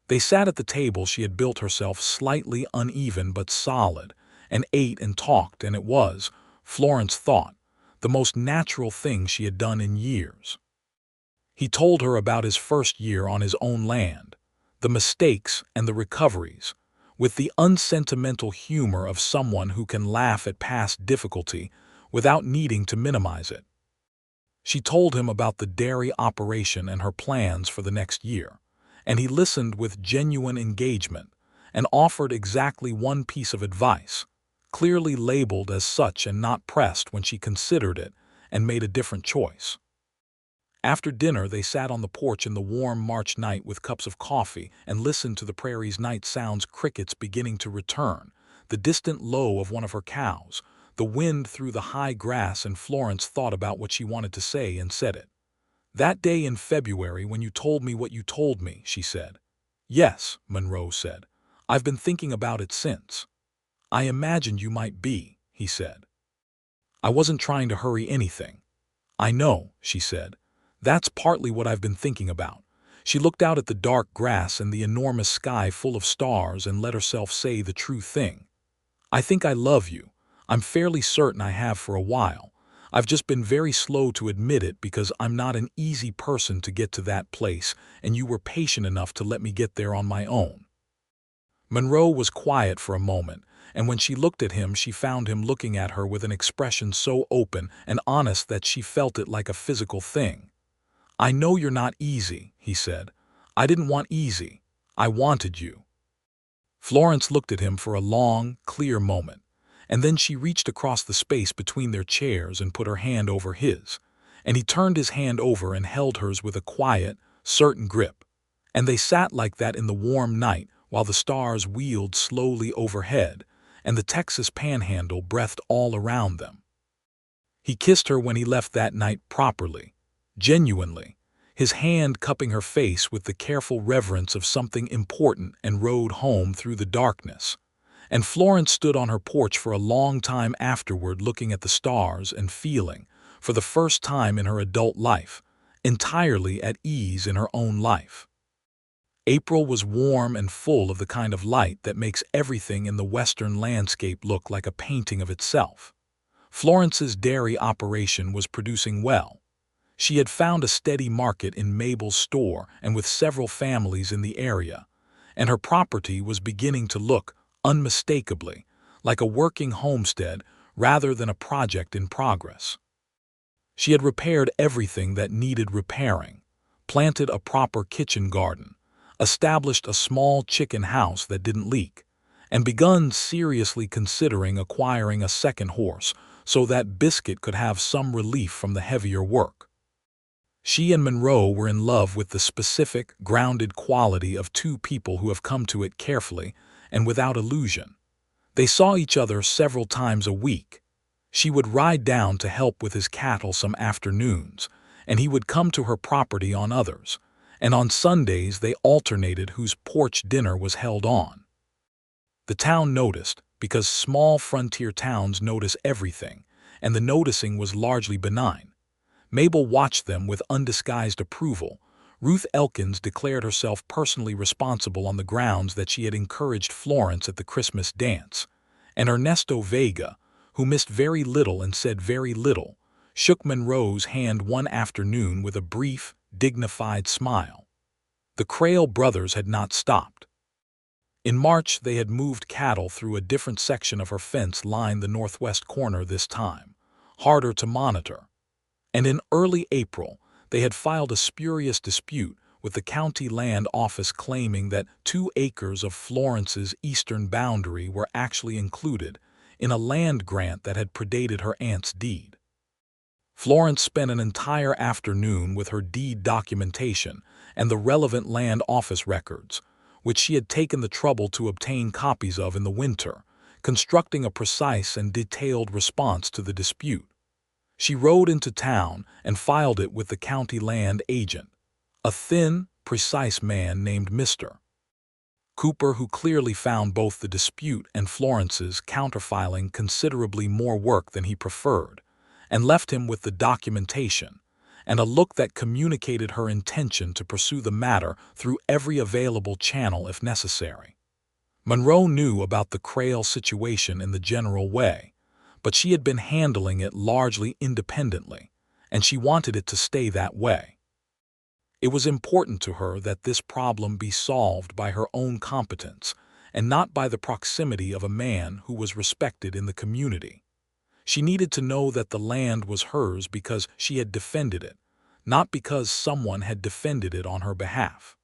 They sat at the table she had built herself, slightly uneven but solid, and ate and talked, and it was, Florence thought, the most natural thing she had done in years. He told her about his first year on his own land, the mistakes and the recoveries, with the unsentimental humor of someone who can laugh at past difficulty without needing to minimize it. She told him about the dairy operation and her plans for the next year, and he listened with genuine engagement and offered exactly one piece of advice, clearly labeled as such and not pressed when she considered it and made a different choice. After dinner, they sat on the porch in the warm March night with cups of coffee and listened to the prairie's night sounds, crickets beginning to return, the distant low of one of her cows, the wind through the high grass, and Florence thought about what she wanted to say and said it. "That day in February when you told me what you told me," she said. "Yes," Monroe said. "I've been thinking about it since." "I imagined you might be," he said. "I wasn't trying to hurry anything." "I know," she said. "That's partly what I've been thinking about." She looked out at the dark grass and the enormous sky full of stars and let herself say the true thing. "I think I love you. I'm fairly certain I have for a while. I've just been very slow to admit it because I'm not an easy person to get to that place, and you were patient enough to let me get there on my own." Monroe was quiet for a moment, and when she looked at him, she found him looking at her with an expression so open and honest that she felt it like a physical thing. "I know you're not easy," he said. "I didn't want easy. I wanted you." Florence looked at him for a long, clear moment, and then she reached across the space between their chairs and put her hand over his, and he turned his hand over and held hers with a quiet, certain grip. And they sat like that in the warm night while the stars wheeled slowly overhead and the Texas panhandle breathed all around them. He kissed her when he left that night properly, genuinely, his hand cupping her face with the careful reverence of something important, and rode home through the darkness. And Florence stood on her porch for a long time afterward, looking at the stars and feeling, for the first time in her adult life, entirely at ease in her own life. April was warm and full of the kind of light that makes everything in the western landscape look like a painting of itself. Florence's dairy operation was producing well. She had found a steady market in Mabel's store and with several families in the area, and her property was beginning to look, unmistakably, like a working homestead rather than a project in progress. She had repaired everything that needed repairing, planted a proper kitchen garden, established a small chicken house that didn't leak, and begun seriously considering acquiring a second horse so that Biscuit could have some relief from the heavier work. She and Monroe were in love with the specific, grounded quality of two people who have come to it carefully and without illusion. They saw each other several times a week. She would ride down to help with his cattle some afternoons, and he would come to her property on others, and on Sundays they alternated whose porch dinner was held on. The town noticed, because small frontier towns notice everything, and the noticing was largely benign. Mabel watched them with undisguised approval. Ruth Elkins declared herself personally responsible on the grounds that she had encouraged Florence at the Christmas dance, and Ernesto Vega, who missed very little and said very little, shook Monroe's hand one afternoon with a brief, dignified smile. The Crail brothers had not stopped. In March they had moved cattle through a different section of her fence lined the northwest corner this time, harder to monitor. And in early April, they had filed a spurious dispute with the county land office claiming that 2 acres of Florence's eastern boundary were actually included in a land grant that had predated her aunt's deed. Florence spent an entire afternoon with her deed documentation and the relevant land office records, which she had taken the trouble to obtain copies of in the winter, constructing a precise and detailed response to the dispute. She rode into town and filed it with the county land agent, a thin, precise man named Mr. Cooper, who clearly found both the dispute and Florence's counterfiling considerably more work than he preferred, and left him with the documentation and a look that communicated her intention to pursue the matter through every available channel if necessary. Monroe knew about the Crail situation in the general way, but she had been handling it largely independently, and she wanted it to stay that way. It was important to her that this problem be solved by her own competence and not by the proximity of a man who was respected in the community. She needed to know that the land was hers because she had defended it, not because someone had defended it on her behalf.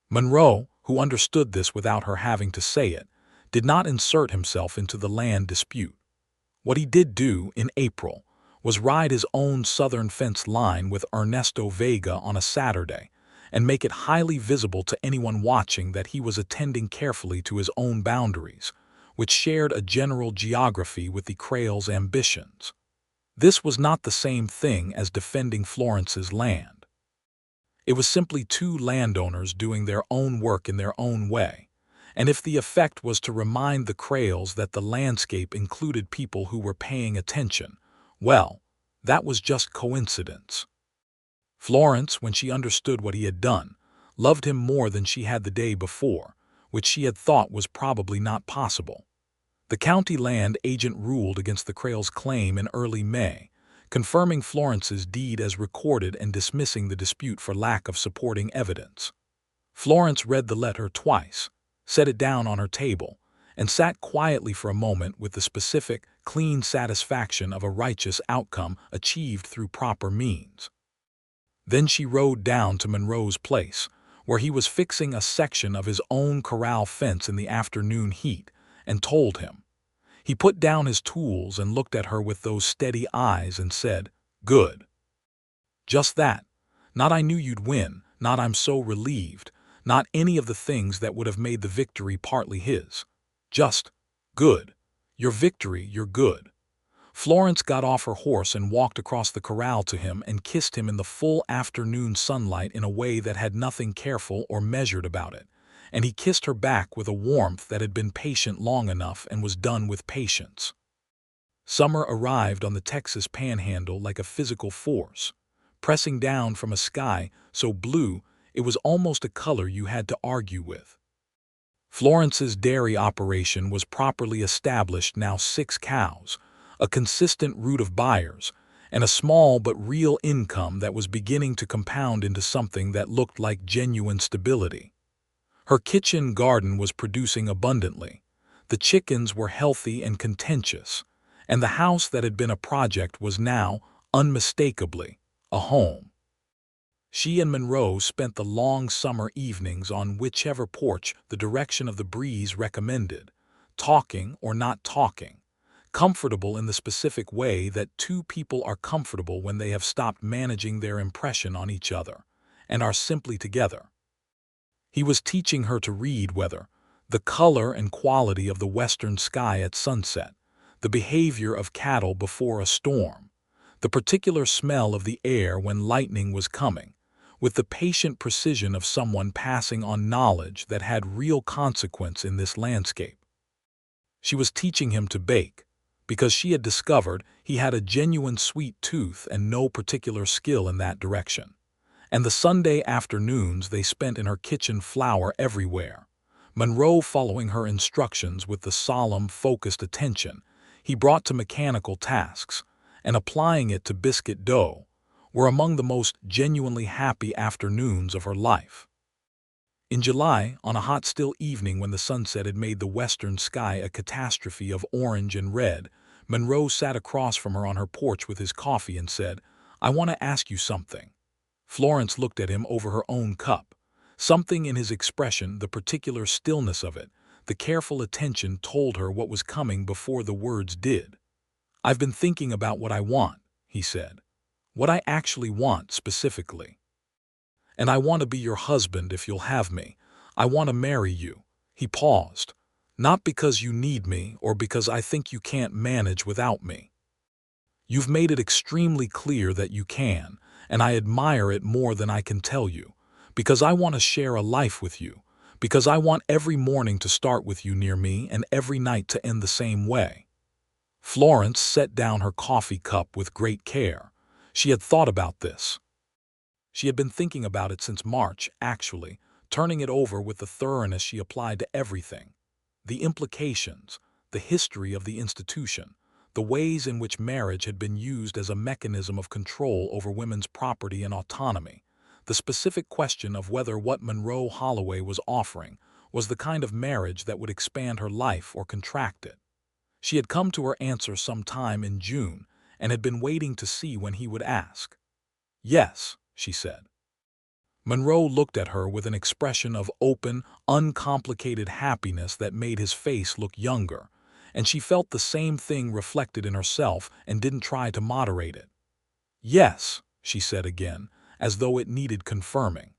Monroe, who understood this without her having to say it, did not insert himself into the land dispute. What he did do in April was ride his own southern fence line with Ernesto Vega on a Saturday and make it highly visible to anyone watching that he was attending carefully to his own boundaries, which shared a general geography with the Crail's ambitions. This was not the same thing as defending Florence's land. It was simply 2 landowners doing their own work in their own way, and if the effect was to remind the Crails that the landscape included people who were paying attention, well, that was just coincidence. Florence, when she understood what he had done, loved him more than she had the day before, which she had thought was probably not possible. The county land agent ruled against the Crayles' claim in early May, confirming Florence's deed as recorded and dismissing the dispute for lack of supporting evidence. Florence read the letter twice, set it down on her table, and sat quietly for a moment with the specific, clean satisfaction of a righteous outcome achieved through proper means. Then she rode down to Monroe's place, where he was fixing a section of his own corral fence in the afternoon heat, and told him. He put down his tools and looked at her with those steady eyes and said, "Good." Just that. Not "I knew you'd win," not "I'm so relieved," not any of the things that would have made the victory partly his. Just, "Good. Your victory, you're good." Florence got off her horse and walked across the corral to him and kissed him in the full afternoon sunlight in a way that had nothing careful or measured about it, and he kissed her back with a warmth that had been patient long enough and was done with patience. Summer arrived on the Texas Panhandle like a physical force, pressing down from a sky so blue it was almost a color you had to argue with. Florence's dairy operation was properly established now: 6 cows, a consistent route of buyers, and a small but real income that was beginning to compound into something that looked like genuine stability. Her kitchen garden was producing abundantly, the chickens were healthy and contentious, and the house that had been a project was now, unmistakably, a home. She and Monroe spent the long summer evenings on whichever porch the direction of the breeze recommended, talking or not talking, comfortable in the specific way that two people are comfortable when they have stopped managing their impression on each other, and are simply together. He was teaching her to read weather, the color and quality of the western sky at sunset, the behavior of cattle before a storm, the particular smell of the air when lightning was coming, with the patient precision of someone passing on knowledge that had real consequence in this landscape. She was teaching him to bake, because she had discovered he had a genuine sweet tooth and no particular skill in that direction. And the Sunday afternoons they spent in her kitchen, flour everywhere, Monroe following her instructions with the solemn, focused attention he brought to mechanical tasks, and applying it to biscuit dough, were among the most genuinely happy afternoons of her life. In July, on a hot, still evening when the sunset had made the western sky a catastrophe of orange and red, Monroe sat across from her on her porch with his coffee and said, "I want to ask you something." Florence looked at him over her own cup. Something in his expression, the particular stillness of it, the careful attention told her what was coming before the words did. "I've been thinking about what I want," he said. "What I actually want, specifically. And I want to be your husband if you'll have me. I want to marry you." He paused. "Not because you need me or because I think you can't manage without me. You've made it extremely clear that you can, and I admire it more than I can tell you, because I want to share a life with you, because I want every morning to start with you near me and every night to end the same way." Florence set down her coffee cup with great care. She had thought about this. She had been thinking about it since March, actually, turning it over with the thoroughness she applied to everything. The implications, the history of the institution, the ways in which marriage had been used as a mechanism of control over women's property and autonomy, the specific question of whether what Monroe Holloway was offering was the kind of marriage that would expand her life or contract it. She had come to her answer sometime in June and had been waiting to see when he would ask. "Yes," she said. Monroe looked at her with an expression of open, uncomplicated happiness that made his face look younger, and she felt the same thing reflected in herself and didn't try to moderate it. "Yes," she said again, as though it needed confirming.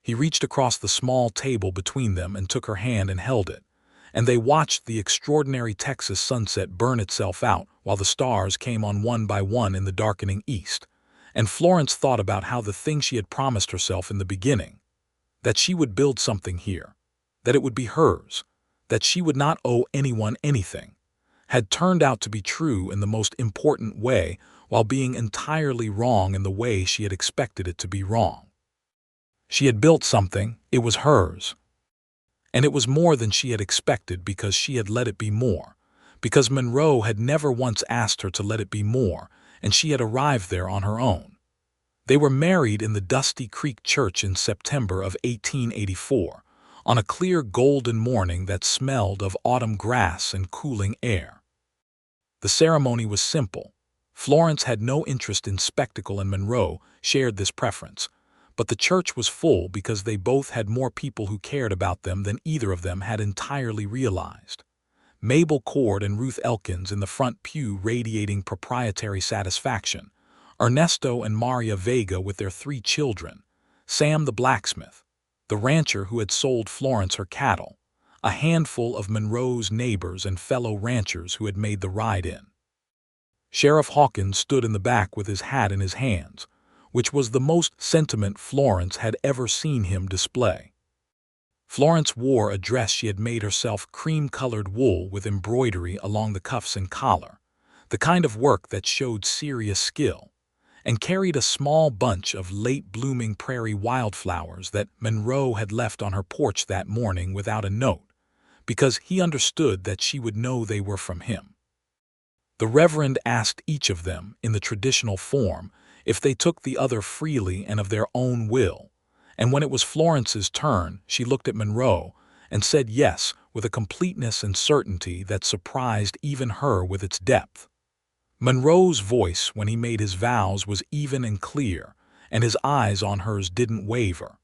He reached across the small table between them and took her hand and held it, and they watched the extraordinary Texas sunset burn itself out while the stars came on one by one in the darkening east. And Florence thought about how the thing she had promised herself in the beginning, that she would build something here, that it would be hers, that she would not owe anyone anything, had turned out to be true in the most important way while being entirely wrong in the way she had expected it to be wrong. She had built something, it was hers. And it was more than she had expected because she had let it be more. Because Monroe had never once asked her to let it be more, and she had arrived there on her own. They were married in the Dusty Creek Church in September of 1884, on a clear golden morning that smelled of autumn grass and cooling air. The ceremony was simple. Florence had no interest in spectacle and Monroe shared this preference, but the church was full because they both had more people who cared about them than either of them had entirely realized. Mabel Cord and Ruth Elkins in the front pew radiating proprietary satisfaction, Ernesto and Maria Vega with their 3 children, Sam the blacksmith, the rancher who had sold Florence her cattle, a handful of Monroe's neighbors and fellow ranchers who had made the ride in. Sheriff Hawkins stood in the back with his hat in his hands, which was the most sentiment Florence had ever seen him display. Florence wore a dress she had made herself, cream-colored wool with embroidery along the cuffs and collar, the kind of work that showed serious skill, and carried a small bunch of late-blooming prairie wildflowers that Monroe had left on her porch that morning without a note, because he understood that she would know they were from him. The Reverend asked each of them, in the traditional form, if they took the other freely and of their own will, and when it was Florence's turn, she looked at Monroe and said yes with a completeness and certainty that surprised even her with its depth. Monroe's voice when he made his vows was even and clear, and his eyes on hers didn't waver.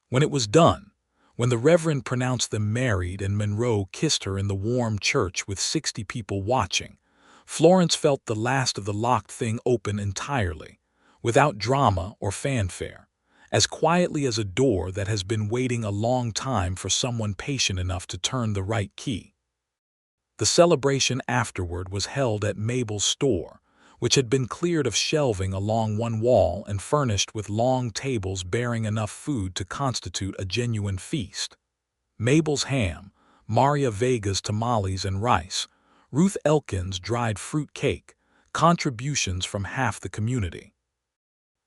When it was done, when the Reverend pronounced them married and Monroe kissed her in the warm church with 60 people watching, Florence felt the last of the locked thing open entirely, without drama or fanfare, as quietly as a door that has been waiting a long time for someone patient enough to turn the right key. The celebration afterward was held at Mabel's store, which had been cleared of shelving along one wall and furnished with long tables bearing enough food to constitute a genuine feast. Mabel's ham, Maria Vega's tamales and rice, Ruth Elkins' dried fruit cake, contributions from half the community.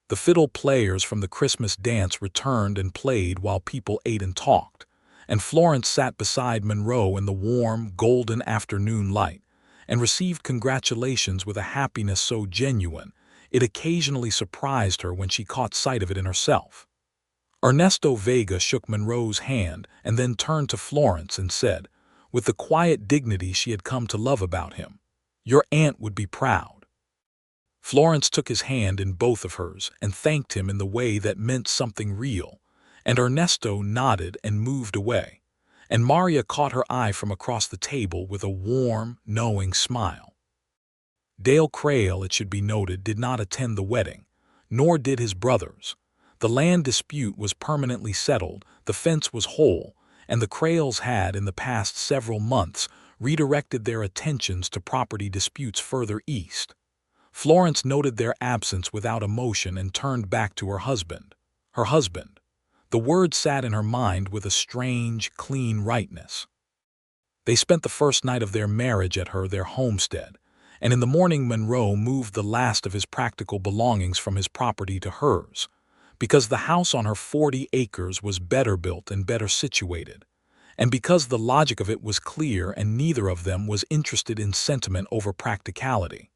The fiddle players from the Christmas dance returned and played while people ate and talked, and Florence sat beside Monroe in the warm, golden afternoon light and received congratulations with a happiness so genuine it occasionally surprised her when she caught sight of it in herself. Ernesto Vega shook Monroe's hand and then turned to Florence and said, with the quiet dignity she had come to love about him, "Your aunt would be proud." Florence took his hand in both of hers and thanked him in the way that meant something real, and Ernesto nodded and moved away, and Maria caught her eye from across the table with a warm, knowing smile. Dale Crail, it should be noted, did not attend the wedding, nor did his brothers. The land dispute was permanently settled, the fence was whole, and the Crails had, in the past several months, redirected their attentions to property disputes further east. Florence noted their absence without emotion and turned back to her husband. Her husband. The word sat in her mind with a strange, clean rightness. They spent the first night of their marriage at their homestead, and in the morning Monroe moved the last of his practical belongings from his property to hers, because the house on her 40 acres was better built and better situated, and because the logic of it was clear and neither of them was interested in sentiment over practicality.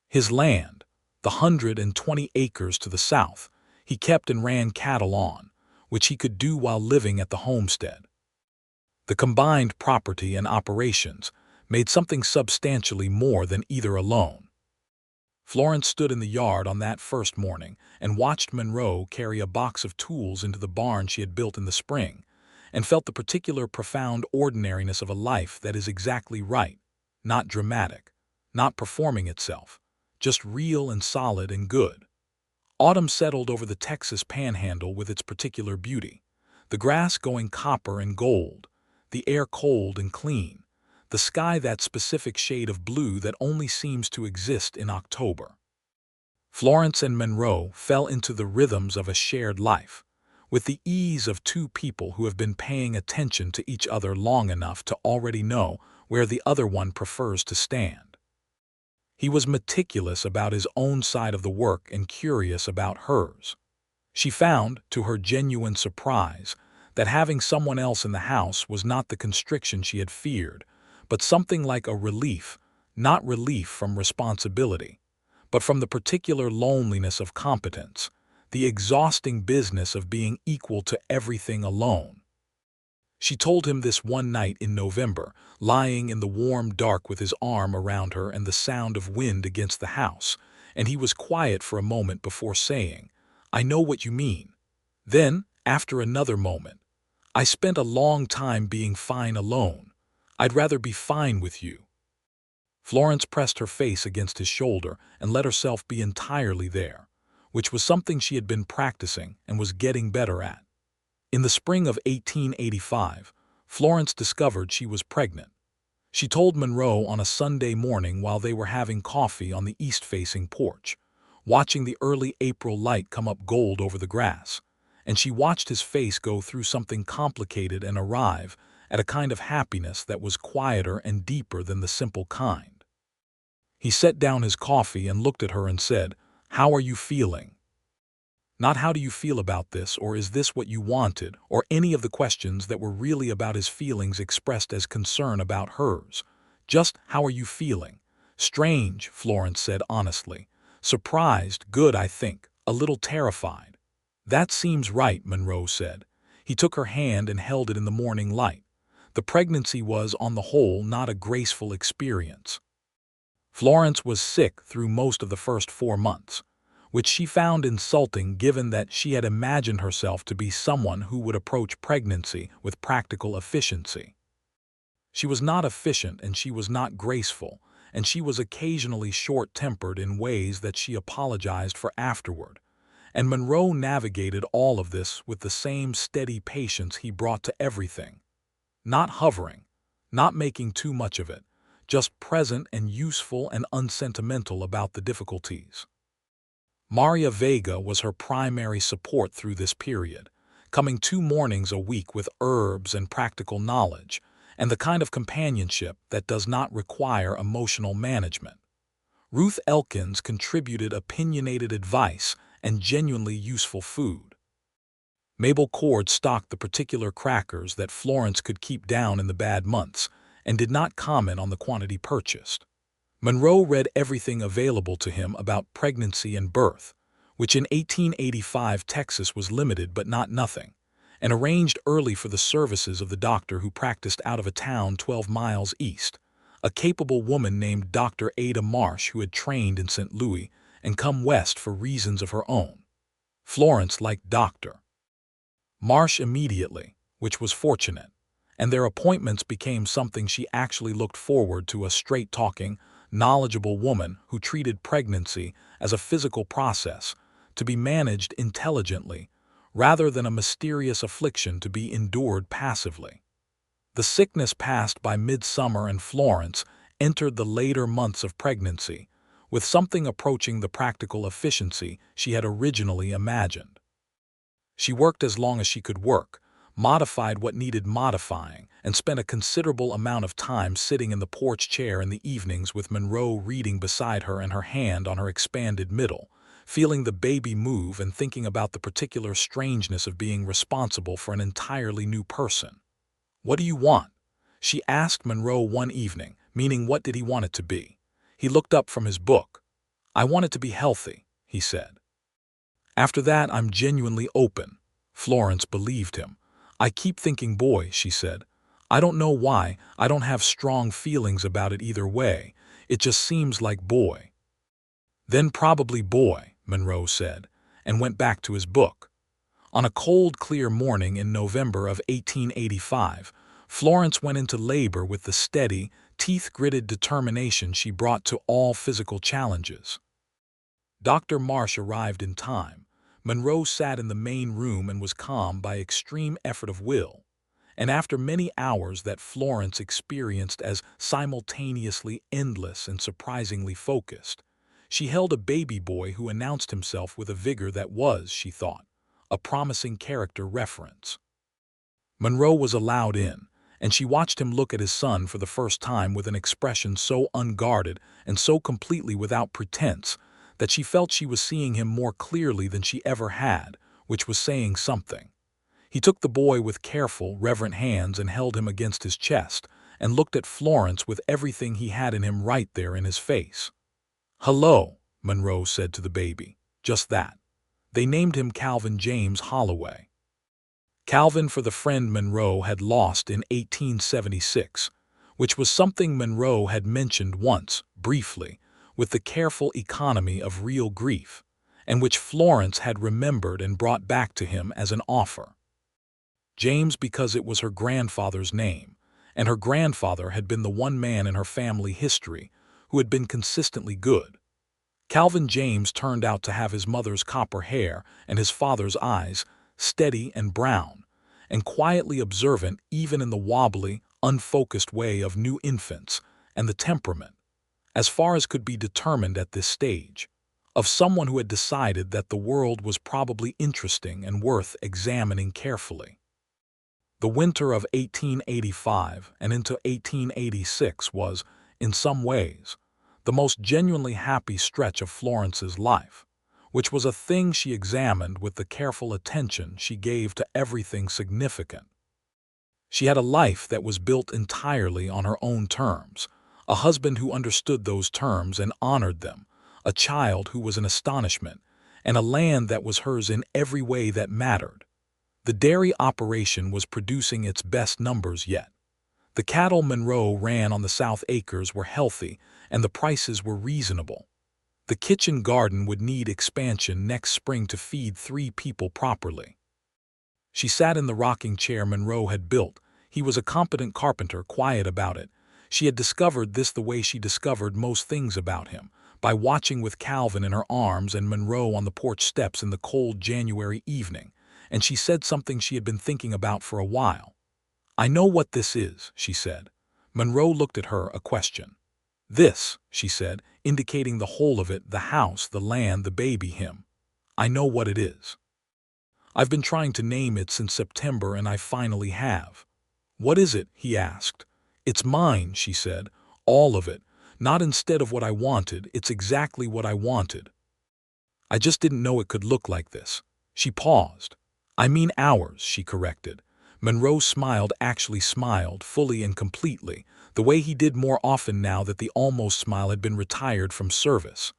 His land, the 120 acres to the south, he kept and ran cattle on, which he could do while living at the homestead. The combined property and operations made something substantially more than either alone. Florence stood in the yard on that first morning and watched Monroe carry a box of tools into the barn she had built in the spring, and felt the particular profound ordinariness of a life that is exactly right, not dramatic, not performing itself, just real and solid and good. Autumn settled over the Texas panhandle with its particular beauty, the grass going copper and gold, the air cold and clean, the sky that specific shade of blue that only seems to exist in October. Florence and Monroe fell into the rhythms of a shared life, with the ease of 2 people who have been paying attention to each other long enough to already know where the other one prefers to stand. He was meticulous about his own side of the work and curious about hers. She found, to her genuine surprise, that having someone else in the house was not the constriction she had feared, but something like a relief, not relief from responsibility, but from the particular loneliness of competence, the exhausting business of being equal to everything alone. She told him this one night in November, lying in the warm dark with his arm around her and the sound of wind against the house, and he was quiet for a moment before saying, "I know what you mean." Then, after another moment, "I spent a long time being fine alone. I'd rather be fine with you." Florence pressed her face against his shoulder and let herself be entirely there, which was something she had been practicing and was getting better at. In the spring of 1885, Florence discovered she was pregnant. She told Monroe on a Sunday morning while they were having coffee on the east-facing porch, watching the early April light come up gold over the grass, and she watched his face go through something complicated and arrive at a kind of happiness that was quieter and deeper than the simple kind. He set down his coffee and looked at her and said, "How are you feeling?" Not "how do you feel about this" or "is this what you wanted" or any of the questions that were really about his feelings expressed as concern about hers. Just "how are you feeling?" "Strange," Florence said honestly. "Surprised, good, I think, a little terrified." "That seems right," Monroe said. He took her hand and held it in the morning light. The pregnancy was, on the whole, not a graceful experience. Florence was sick through most of the first 4 months, which she found insulting given that she had imagined herself to be someone who would approach pregnancy with practical efficiency. She was not efficient and she was not graceful, and she was occasionally short-tempered in ways that she apologized for afterward. And Monroe navigated all of this with the same steady patience he brought to everything. Not hovering, not making too much of it, just present and useful and unsentimental about the difficulties. Maria Vega was her primary support through this period, coming 2 mornings a week with herbs and practical knowledge, and the kind of companionship that does not require emotional management. Ruth Elkins contributed opinionated advice and genuinely useful food. Mabel Cord stocked the particular crackers that Florence could keep down in the bad months and did not comment on the quantity purchased. Monroe read everything available to him about pregnancy and birth, which in 1885 Texas was limited but not nothing, and arranged early for the services of the doctor who practiced out of a town 12 miles east, a capable woman named Dr. Ada Marsh who had trained in St. Louis and come west for reasons of her own. Florence liked Dr. Marsh immediately, which was fortunate, and their appointments became something she actually looked forward to, a straight-talking, knowledgeable woman who treated pregnancy as a physical process to be managed intelligently rather than a mysterious affliction to be endured passively. The sickness passed by midsummer and Florence entered the later months of pregnancy with something approaching the practical efficiency she had originally imagined. She worked as long as she could work, modified what needed modifying, and spent a considerable amount of time sitting in the porch chair in the evenings with Monroe reading beside her and her hand on her expanded middle, feeling the baby move and thinking about the particular strangeness of being responsible for an entirely new person. "What do you want?" she asked Monroe one evening, meaning what did he want it to be. He looked up from his book. "I want it to be healthy," he said. "After that, I'm genuinely open." Florence believed him. "I keep thinking boy," she said. "I don't know why, I don't have strong feelings about it either way. It just seems like boy." "Then probably boy," Monroe said, and went back to his book. On a cold, clear morning in November of 1885, Florence went into labor with the steady, teeth-gritted determination she brought to all physical challenges. Dr. Marsh arrived in time. Monroe sat in the main room and was calm by extreme effort of will, and after many hours that Florence experienced as simultaneously endless and surprisingly focused, she held a baby boy who announced himself with a vigor that was, she thought, a promising character reference. Monroe was allowed in, and she watched him look at his son for the first time with an expression so unguarded and so completely without pretense that she felt she was seeing him more clearly than she ever had, which was saying something. He took the boy with careful, reverent hands and held him against his chest, and looked at Florence with everything he had in him right there in his face. "Hello," Monroe said to the baby. Just that. They named him Calvin James Holloway. Calvin for the friend Monroe had lost in 1876, which was something Monroe had mentioned once, briefly, with the careful economy of real grief, and which Florence had remembered and brought back to him as an offer. James because it was her grandfather's name, and her grandfather had been the one man in her family history who had been consistently good. Calvin James turned out to have his mother's copper hair and his father's eyes, steady and brown, and quietly observant even in the wobbly, unfocused way of new infants, and the temperament, as far as could be determined at this stage, of someone who had decided that the world was probably interesting and worth examining carefully. The winter of 1885 and into 1886 was, in some ways, the most genuinely happy stretch of Florence's life, which was a thing she examined with the careful attention she gave to everything significant. She had a life that was built entirely on her own terms, a husband who understood those terms and honored them, a child who was an astonishment, and a land that was hers in every way that mattered. The dairy operation was producing its best numbers yet. The cattle Monroe ran on the South Acres were healthy, and the prices were reasonable. The kitchen garden would need expansion next spring to feed 3 people properly. She sat in the rocking chair Monroe had built. He was a competent carpenter, quiet about it. She had discovered this the way she discovered most things about him, by watching with Calvin in her arms and Monroe on the porch steps in the cold January evening, and she said something she had been thinking about for a while. "I know what this is," she said. Monroe looked at her, a question. "This," she said, indicating the whole of it, the house, the land, the baby, him. "I know what it is. I've been trying to name it since September, and I finally have." "What is it?" he asked. "It's mine," she said. "All of it. Not instead of what I wanted, it's exactly what I wanted. I just didn't know it could look like this." She paused. "I mean ours," she corrected. Monroe smiled, actually smiled, fully and completely, the way he did more often now that the almost smile had been retired from service.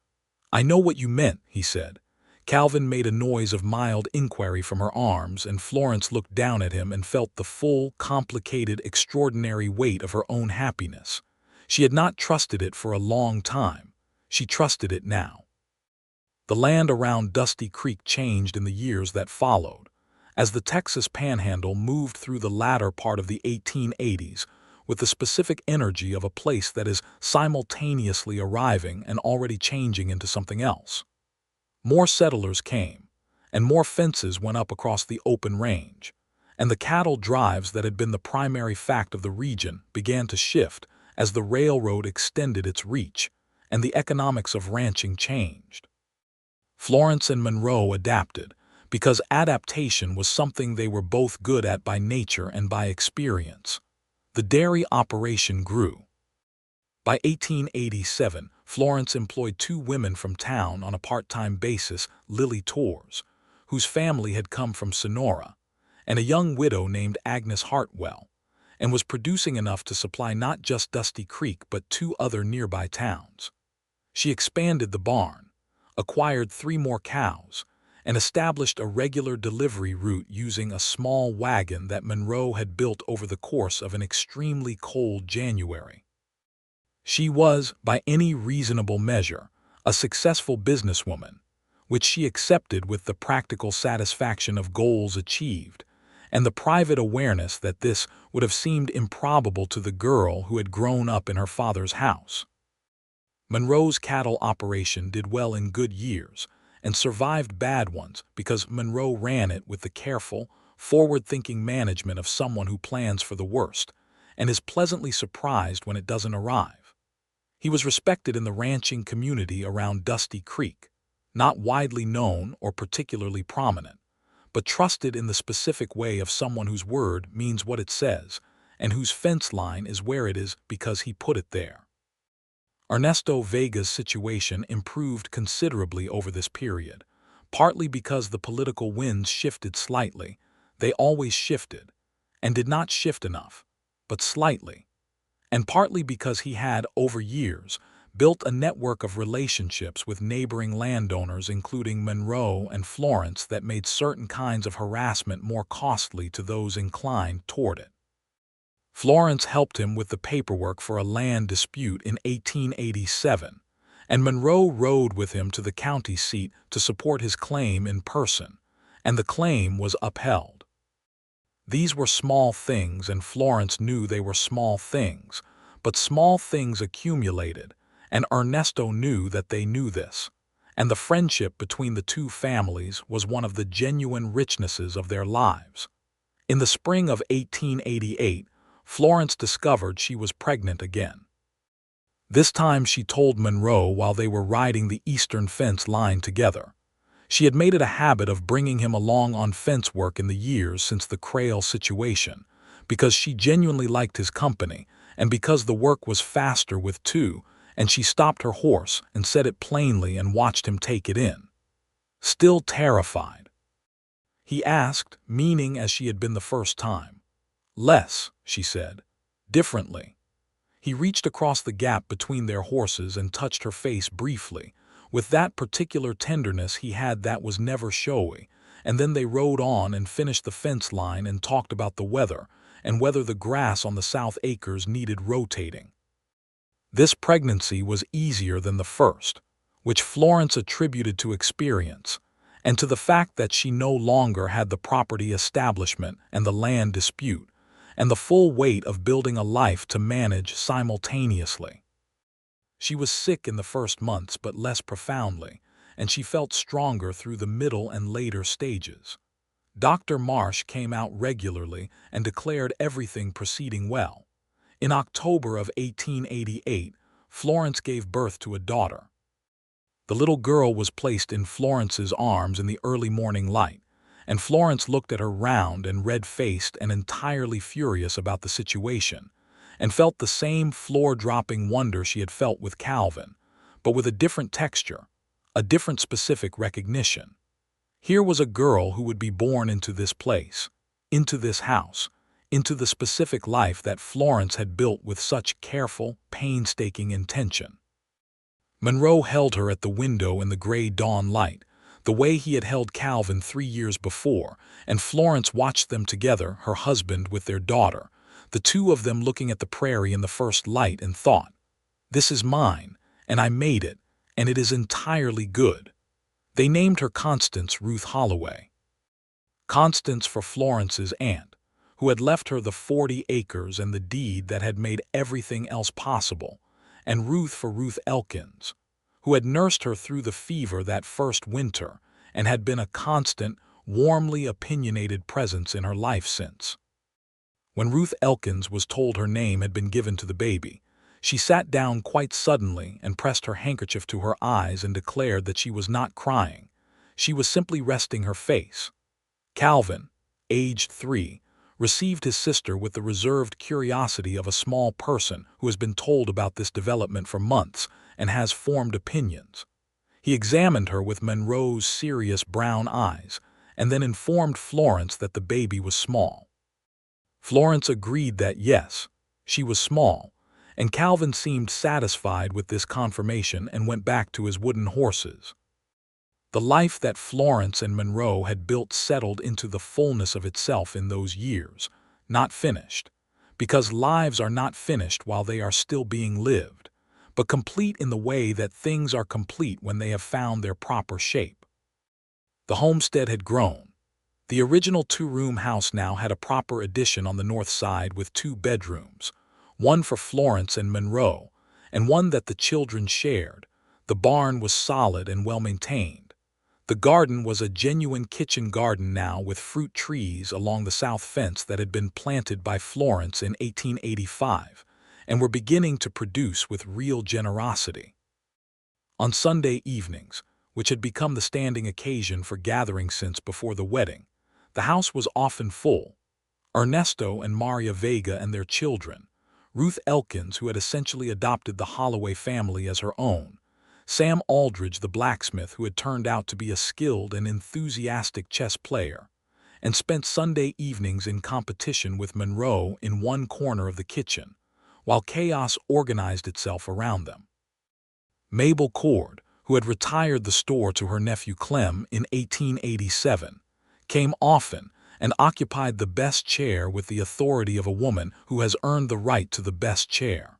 "I know what you meant," he said. Calvin made a noise of mild inquiry from her arms, and Florence looked down at him and felt the full, complicated, extraordinary weight of her own happiness. She had not trusted it for a long time. She trusted it now. The land around Dusty Creek changed in the years that followed. As the Texas Panhandle moved through the latter part of the 1880s, with the specific energy of a place that is simultaneously arriving and already changing into something else. More settlers came, and more fences went up across the open range, and the cattle drives that had been the primary fact of the region began to shift as the railroad extended its reach, and the economics of ranching changed. Florence and Monroe adapted, because adaptation was something they were both good at by nature and by experience. The dairy operation grew. By 1887, Florence employed 2 women from town on a part-time basis, Lily Torres, whose family had come from Sonora, and a young widow named Agnes Hartwell, and was producing enough to supply not just Dusty Creek but 2 other nearby towns. She expanded the barn, acquired 3 more cows, and established a regular delivery route using a small wagon that Monroe had built over the course of an extremely cold January. She was, by any reasonable measure, a successful businesswoman, which she accepted with the practical satisfaction of goals achieved, and the private awareness that this would have seemed improbable to the girl who had grown up in her father's house. Monroe's cattle operation did well in good years, and survived bad ones because Monroe ran it with the careful, forward-thinking management of someone who plans for the worst, and is pleasantly surprised when it doesn't arrive. He was respected in the ranching community around Dusty Creek, not widely known or particularly prominent, but trusted in the specific way of someone whose word means what it says, and whose fence line is where it is because he put it there. Ernesto Vega's situation improved considerably over this period, partly because the political winds shifted slightly. They always shifted, and did not shift enough, but slightly. And partly because he had, over years, built a network of relationships with neighboring landowners including Monroe and Florence that made certain kinds of harassment more costly to those inclined toward it. Florence helped him with the paperwork for a land dispute in 1887, and Monroe rode with him to the county seat to support his claim in person, and the claim was upheld. These were small things, and Florence knew they were small things, but small things accumulated, and Ernesto knew that they knew this, and the friendship between the two families was one of the genuine richnesses of their lives. In the spring of 1888, Florence discovered she was pregnant again. This time she told Monroe while they were riding the eastern fence line together. She had made it a habit of bringing him along on fence work in the years since the Crail situation, because she genuinely liked his company, and because the work was faster with two, and she stopped her horse and said it plainly and watched him take it in. Still terrified, he asked, meaning as she had been the first time. Less, she said, differently. He reached across the gap between their horses and touched her face briefly, with that particular tenderness he had that was never showy, and then they rode on and finished the fence line and talked about the weather, and whether the grass on the South Acres needed rotating. This pregnancy was easier than the first, which Florence attributed to experience, and to the fact that she no longer had the property establishment and the land dispute, and the full weight of building a life to manage simultaneously. She was sick in the first months, but less profoundly, and she felt stronger through the middle and later stages. Dr. Marsh came out regularly and declared everything proceeding well. In October of 1888, Florence gave birth to a daughter. The little girl was placed in Florence's arms in the early morning light, and Florence looked at her round and red-faced and entirely furious about the situation, and felt the same floor-dropping wonder she had felt with Calvin, but with a different texture, a different specific recognition. Here was a girl who would be born into this place, into this house, into the specific life that Florence had built with such careful, painstaking intention. Monroe held her at the window in the gray dawn light, the way he had held Calvin 3 years before, and Florence watched them together, her husband with their daughter, the two of them looking at the prairie in the first light, and thought, "This is mine, and I made it, and it is entirely good." They named her Constance Ruth Holloway. Constance for Florence's aunt, who had left her the 40 acres and the deed that had made everything else possible, and Ruth for Ruth Elkins, who had nursed her through the fever that first winter and had been a constant, warmly opinionated presence in her life since. When Ruth Elkins was told her name had been given to the baby, she sat down quite suddenly and pressed her handkerchief to her eyes and declared that she was not crying. She was simply resting her face. Calvin, aged 3, received his sister with the reserved curiosity of a small person who has been told about this development for months and has formed opinions. He examined her with Monroe's serious brown eyes and then informed Florence that the baby was small. Florence agreed that yes, she was small, and Calvin seemed satisfied with this confirmation and went back to his wooden horses. The life that Florence and Monroe had built settled into the fullness of itself in those years, not finished, because lives are not finished while they are still being lived, but complete in the way that things are complete when they have found their proper shape. The homestead had grown. The original 2-room house now had a proper addition on the north side with 2 bedrooms, one for Florence and Monroe, and one that the children shared. The barn was solid and well-maintained. The garden was a genuine kitchen garden now, with fruit trees along the south fence that had been planted by Florence in 1885 and were beginning to produce with real generosity. On Sunday evenings, which had become the standing occasion for gatherings since before the wedding, the house was often full. Ernesto and Maria Vega and their children, Ruth Elkins, who had essentially adopted the Holloway family as her own, Sam Aldridge, the blacksmith who had turned out to be a skilled and enthusiastic chess player, and spent Sunday evenings in competition with Monroe in one corner of the kitchen, while chaos organized itself around them. Mabel Cord, who had retired the store to her nephew Clem in 1887, came often and occupied the best chair with the authority of a woman who has earned the right to the best chair.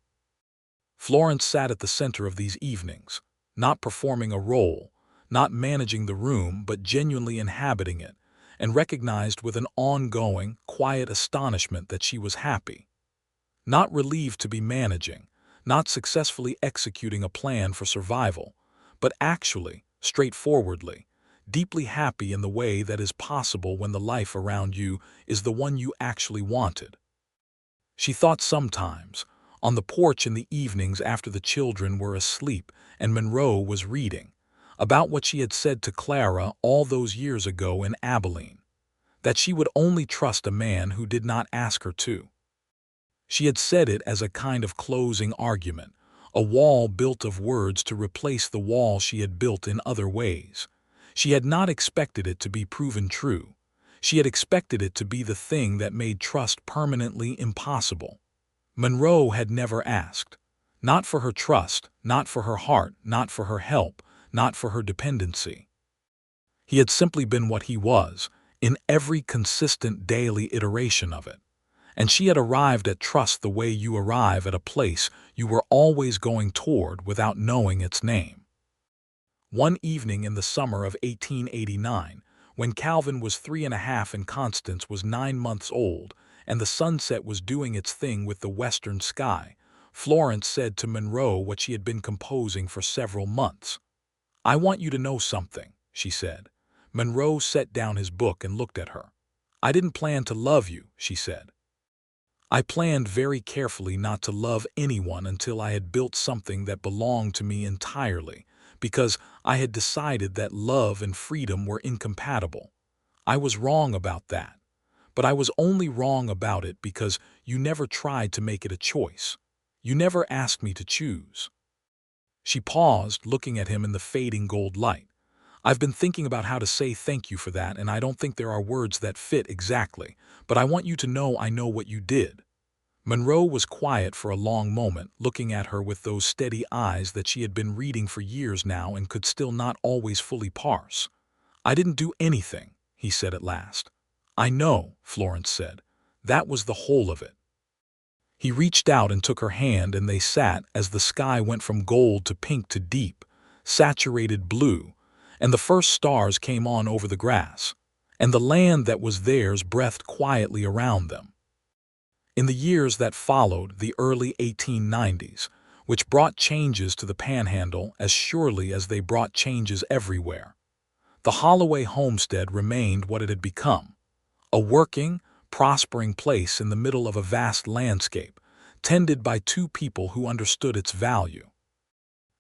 Florence sat at the center of these evenings, not performing a role, not managing the room but genuinely inhabiting it, and recognized with an ongoing, quiet astonishment that she was happy. Not relieved to be managing, not successfully executing a plan for survival, but actually, straightforwardly, deeply happy in the way that is possible when the life around you is the one you actually wanted. She thought sometimes, on the porch in the evenings after the children were asleep and Monroe was reading, about what she had said to Clara all those years ago in Abilene, that she would only trust a man who did not ask her to. She had said it as a kind of closing argument, a wall built of words to replace the wall she had built in other ways. She had not expected it to be proven true. She had expected it to be the thing that made trust permanently impossible. Monroe had never asked. Not for her trust, not for her heart, not for her help, not for her dependency. He had simply been what he was, in every consistent daily iteration of it. And she had arrived at trust the way you arrive at a place you were always going toward without knowing its name. One evening in the summer of 1889, when Calvin was 3.5 and Constance was 9 months old, and the sunset was doing its thing with the western sky, Florence said to Monroe what she had been composing for several months. "I want you to know something," she said. Monroe set down his book and looked at her. "I didn't plan to love you," she said. "I planned very carefully not to love anyone until I had built something that belonged to me entirely, because I had decided that love and freedom were incompatible. I was wrong about that. But I was only wrong about it because you never tried to make it a choice. You never asked me to choose." She paused, looking at him in the fading gold light. "I've been thinking about how to say thank you for that, and I don't think there are words that fit exactly, but I want you to know I know what you did." Monroe was quiet for a long moment, looking at her with those steady eyes that she had been reading for years now and could still not always fully parse. "I didn't do anything," he said at last. "I know," Florence said. "That was the whole of it." He reached out and took her hand, and they sat as the sky went from gold to pink to deep, saturated blue, and the first stars came on over the grass, and the land that was theirs breathed quietly around them. In the years that followed, the early 1890s, which brought changes to the Panhandle as surely as they brought changes everywhere, the Holloway homestead remained what it had become. A working, prospering place in the middle of a vast landscape, tended by two people who understood its value.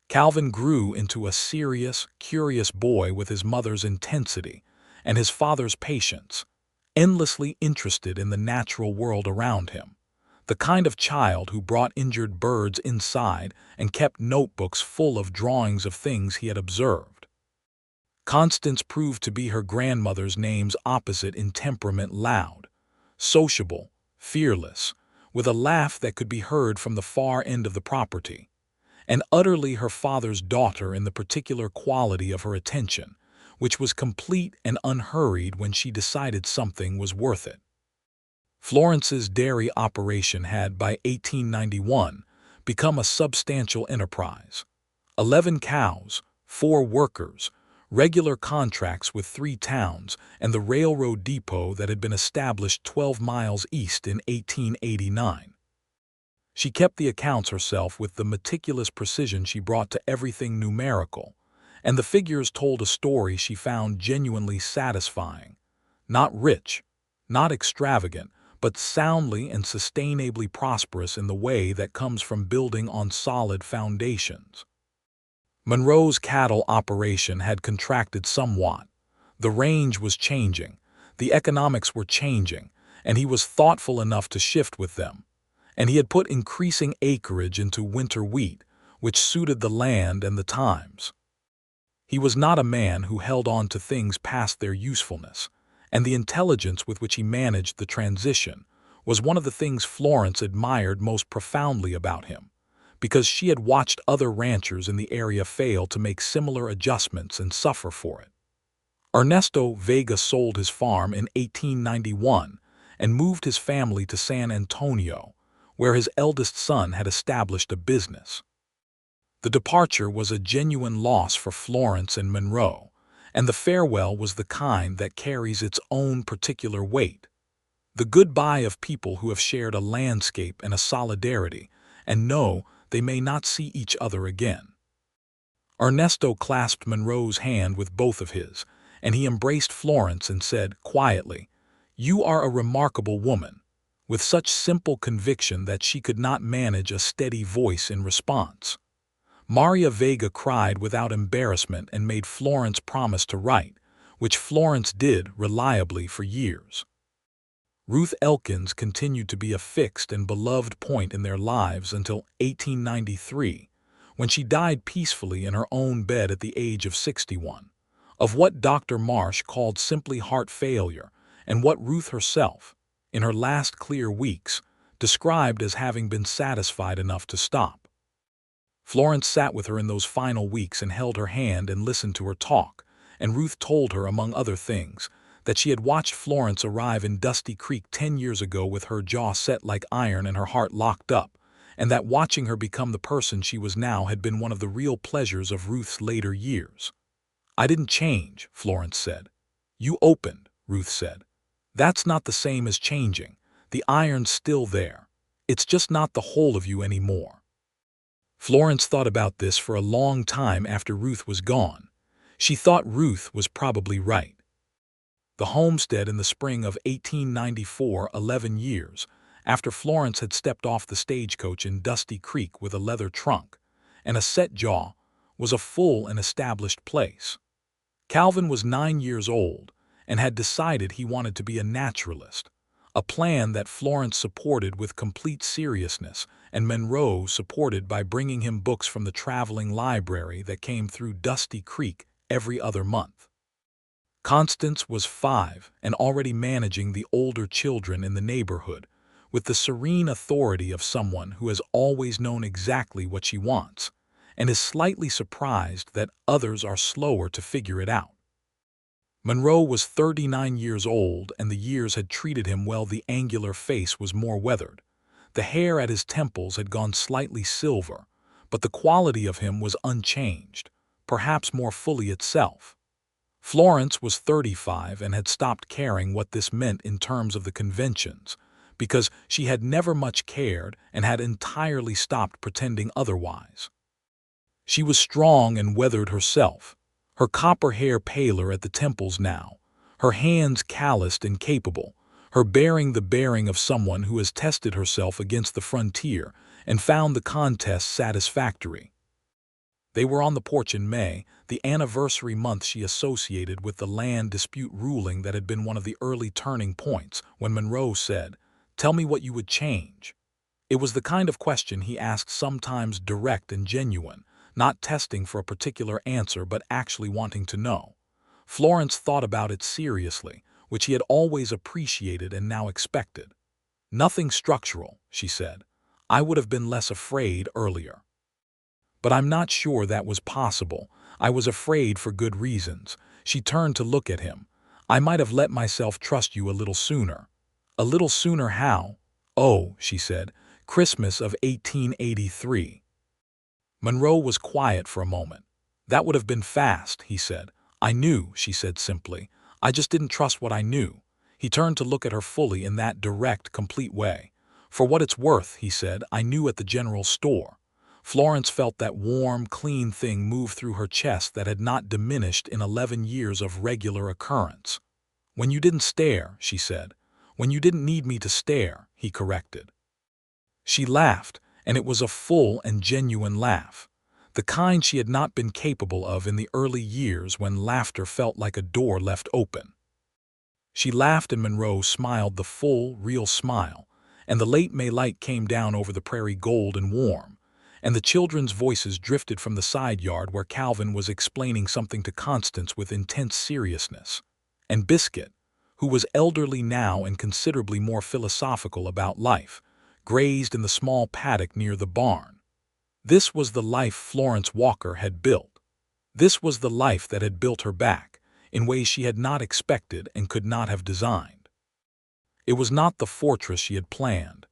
Calvin grew into a serious, curious boy with his mother's intensity and his father's patience, endlessly interested in the natural world around him, the kind of child who brought injured birds inside and kept notebooks full of drawings of things he had observed. Constance proved to be her grandmother's name's opposite in temperament: loud, sociable, fearless, with a laugh that could be heard from the far end of the property, and utterly her father's daughter in the particular quality of her attention, which was complete and unhurried when she decided something was worth it. Florence's dairy operation had, by 1891, become a substantial enterprise. 11 cows, 4 workers, regular contracts with 3 towns, and the railroad depot that had been established 12 miles east in 1889. She kept the accounts herself with the meticulous precision she brought to everything numerical, and the figures told a story she found genuinely satisfying. Not rich, not extravagant, but soundly and sustainably prosperous in the way that comes from building on solid foundations. Monroe's cattle operation had contracted somewhat. The range was changing, the economics were changing, and he was thoughtful enough to shift with them. And he had put increasing acreage into winter wheat, which suited the land and the times. He was not a man who held on to things past their usefulness, and the intelligence with which he managed the transition was one of the things Florence admired most profoundly about him, because she had watched other ranchers in the area fail to make similar adjustments and suffer for it. Ernesto Vega sold his farm in 1891 and moved his family to San Antonio, where his eldest son had established a business. The departure was a genuine loss for Florence and Monroe, and the farewell was the kind that carries its own particular weight. The goodbye of people who have shared a landscape and a solidarity and know they may not see each other again. Ernesto clasped Monroe's hand with both of his, and he embraced Florence and said quietly, "You are a remarkable woman," with such simple conviction that she could not manage a steady voice in response. Maria Vega cried without embarrassment and made Florence promise to write, which Florence did reliably for years. Ruth Elkins continued to be a fixed and beloved point in their lives until 1893, when she died peacefully in her own bed at the age of 61, of what Dr. Marsh called simply heart failure, and what Ruth herself, in her last clear weeks, described as having been satisfied enough to stop. Florence sat with her in those final weeks and held her hand and listened to her talk, and Ruth told her, among other things, that she had watched Florence arrive in Dusty Creek 10 years ago with her jaw set like iron and her heart locked up, and that watching her become the person she was now had been one of the real pleasures of Ruth's later years. "I didn't change," Florence said. "You opened," Ruth said. "That's not the same as changing. The iron's still there. It's just not the whole of you anymore." Florence thought about this for a long time after Ruth was gone. She thought Ruth was probably right. The homestead in the spring of 1894, 11 years, after Florence had stepped off the stagecoach in Dusty Creek with a leather trunk and a set jaw, was a full and established place. Calvin was 9 years old and had decided he wanted to be a naturalist, a plan that Florence supported with complete seriousness and Monroe supported by bringing him books from the traveling library that came through Dusty Creek every other month. Constance was 5 and already managing the older children in the neighborhood with the serene authority of someone who has always known exactly what she wants and is slightly surprised that others are slower to figure it out. Monroe was 39 years old, and the years had treated him well. The angular face was more weathered. The hair at his temples had gone slightly silver, but the quality of him was unchanged, perhaps more fully itself. Florence was 35 and had stopped caring what this meant in terms of the conventions, because she had never much cared and had entirely stopped pretending otherwise. She was strong and weathered herself, her copper hair paler at the temples now, her hands calloused and capable, her bearing the bearing of someone who has tested herself against the frontier and found the contest satisfactory. They were on the porch in May, the anniversary month she associated with the land dispute ruling that had been one of the early turning points, when Monroe said, "Tell me what you would change." It was the kind of question he asked, sometimes direct and genuine, not testing for a particular answer but actually wanting to know. Florence thought about it seriously, which he had always appreciated and now expected. "Nothing structural," she said. "I would have been less afraid earlier." But I'm not sure that was possible. I was afraid for good reasons. She turned to look at him. "I might have let myself trust you a little sooner." "A little sooner how?" "Oh," she said, "Christmas of 1883. Monroe was quiet for a moment. "That would have been fast," he said. "I knew," she said simply. "I just didn't trust what I knew." He turned to look at her fully in that direct, complete way. "For what it's worth," he said, "I knew at the general store." Florence felt that warm, clean thing move through her chest that had not diminished in 11 years of regular occurrence. "When you didn't stare," she said. "When you didn't need me to stare," he corrected. She laughed, and it was a full and genuine laugh, the kind she had not been capable of in the early years when laughter felt like a door left open. She laughed and Monroe smiled the full, real smile, and the late May light came down over the prairie gold and warm, and the children's voices drifted from the side yard where Calvin was explaining something to Constance with intense seriousness. And Biscuit, who was elderly now and considerably more philosophical about life, grazed in the small paddock near the barn. This was the life Florence Walker had built. This was the life that had built her back, in ways she had not expected and could not have designed. It was not the fortress she had planned.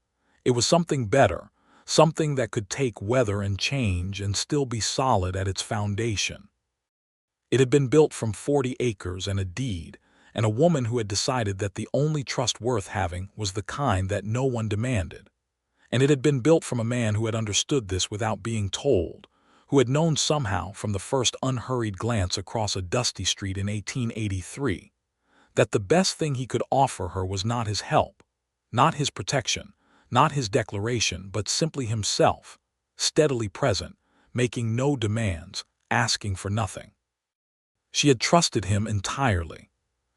It was something better, something that could take weather and change and still be solid at its foundation. It had been built from 40 acres and a deed, and a woman who had decided that the only trust worth having was the kind that no one demanded. And it had been built from a man who had understood this without being told, who had known somehow from the first unhurried glance across a dusty street in 1883, that the best thing he could offer her was not his help, not his protection, not his declaration, but simply himself, steadily present, making no demands, asking for nothing. She had trusted him entirely.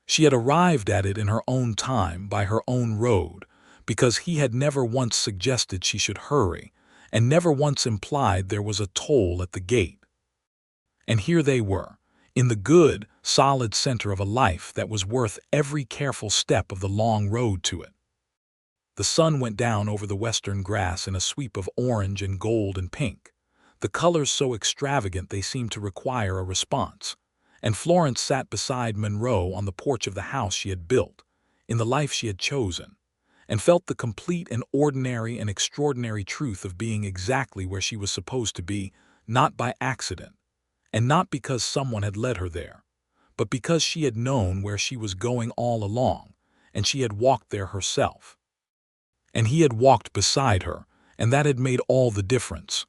She had arrived at it in her own time, by her own road, because he had never once suggested she should hurry, and never once implied there was a toll at the gate. And here they were, in the good, solid center of a life that was worth every careful step of the long road to it. The sun went down over the western grass in a sweep of orange and gold and pink, the colors so extravagant they seemed to require a response, and Florence sat beside Monroe on the porch of the house she had built, in the life she had chosen, and felt the complete and ordinary and extraordinary truth of being exactly where she was supposed to be, not by accident, and not because someone had led her there, but because she had known where she was going all along, and she had walked there herself. And he had walked beside her, and that had made all the difference.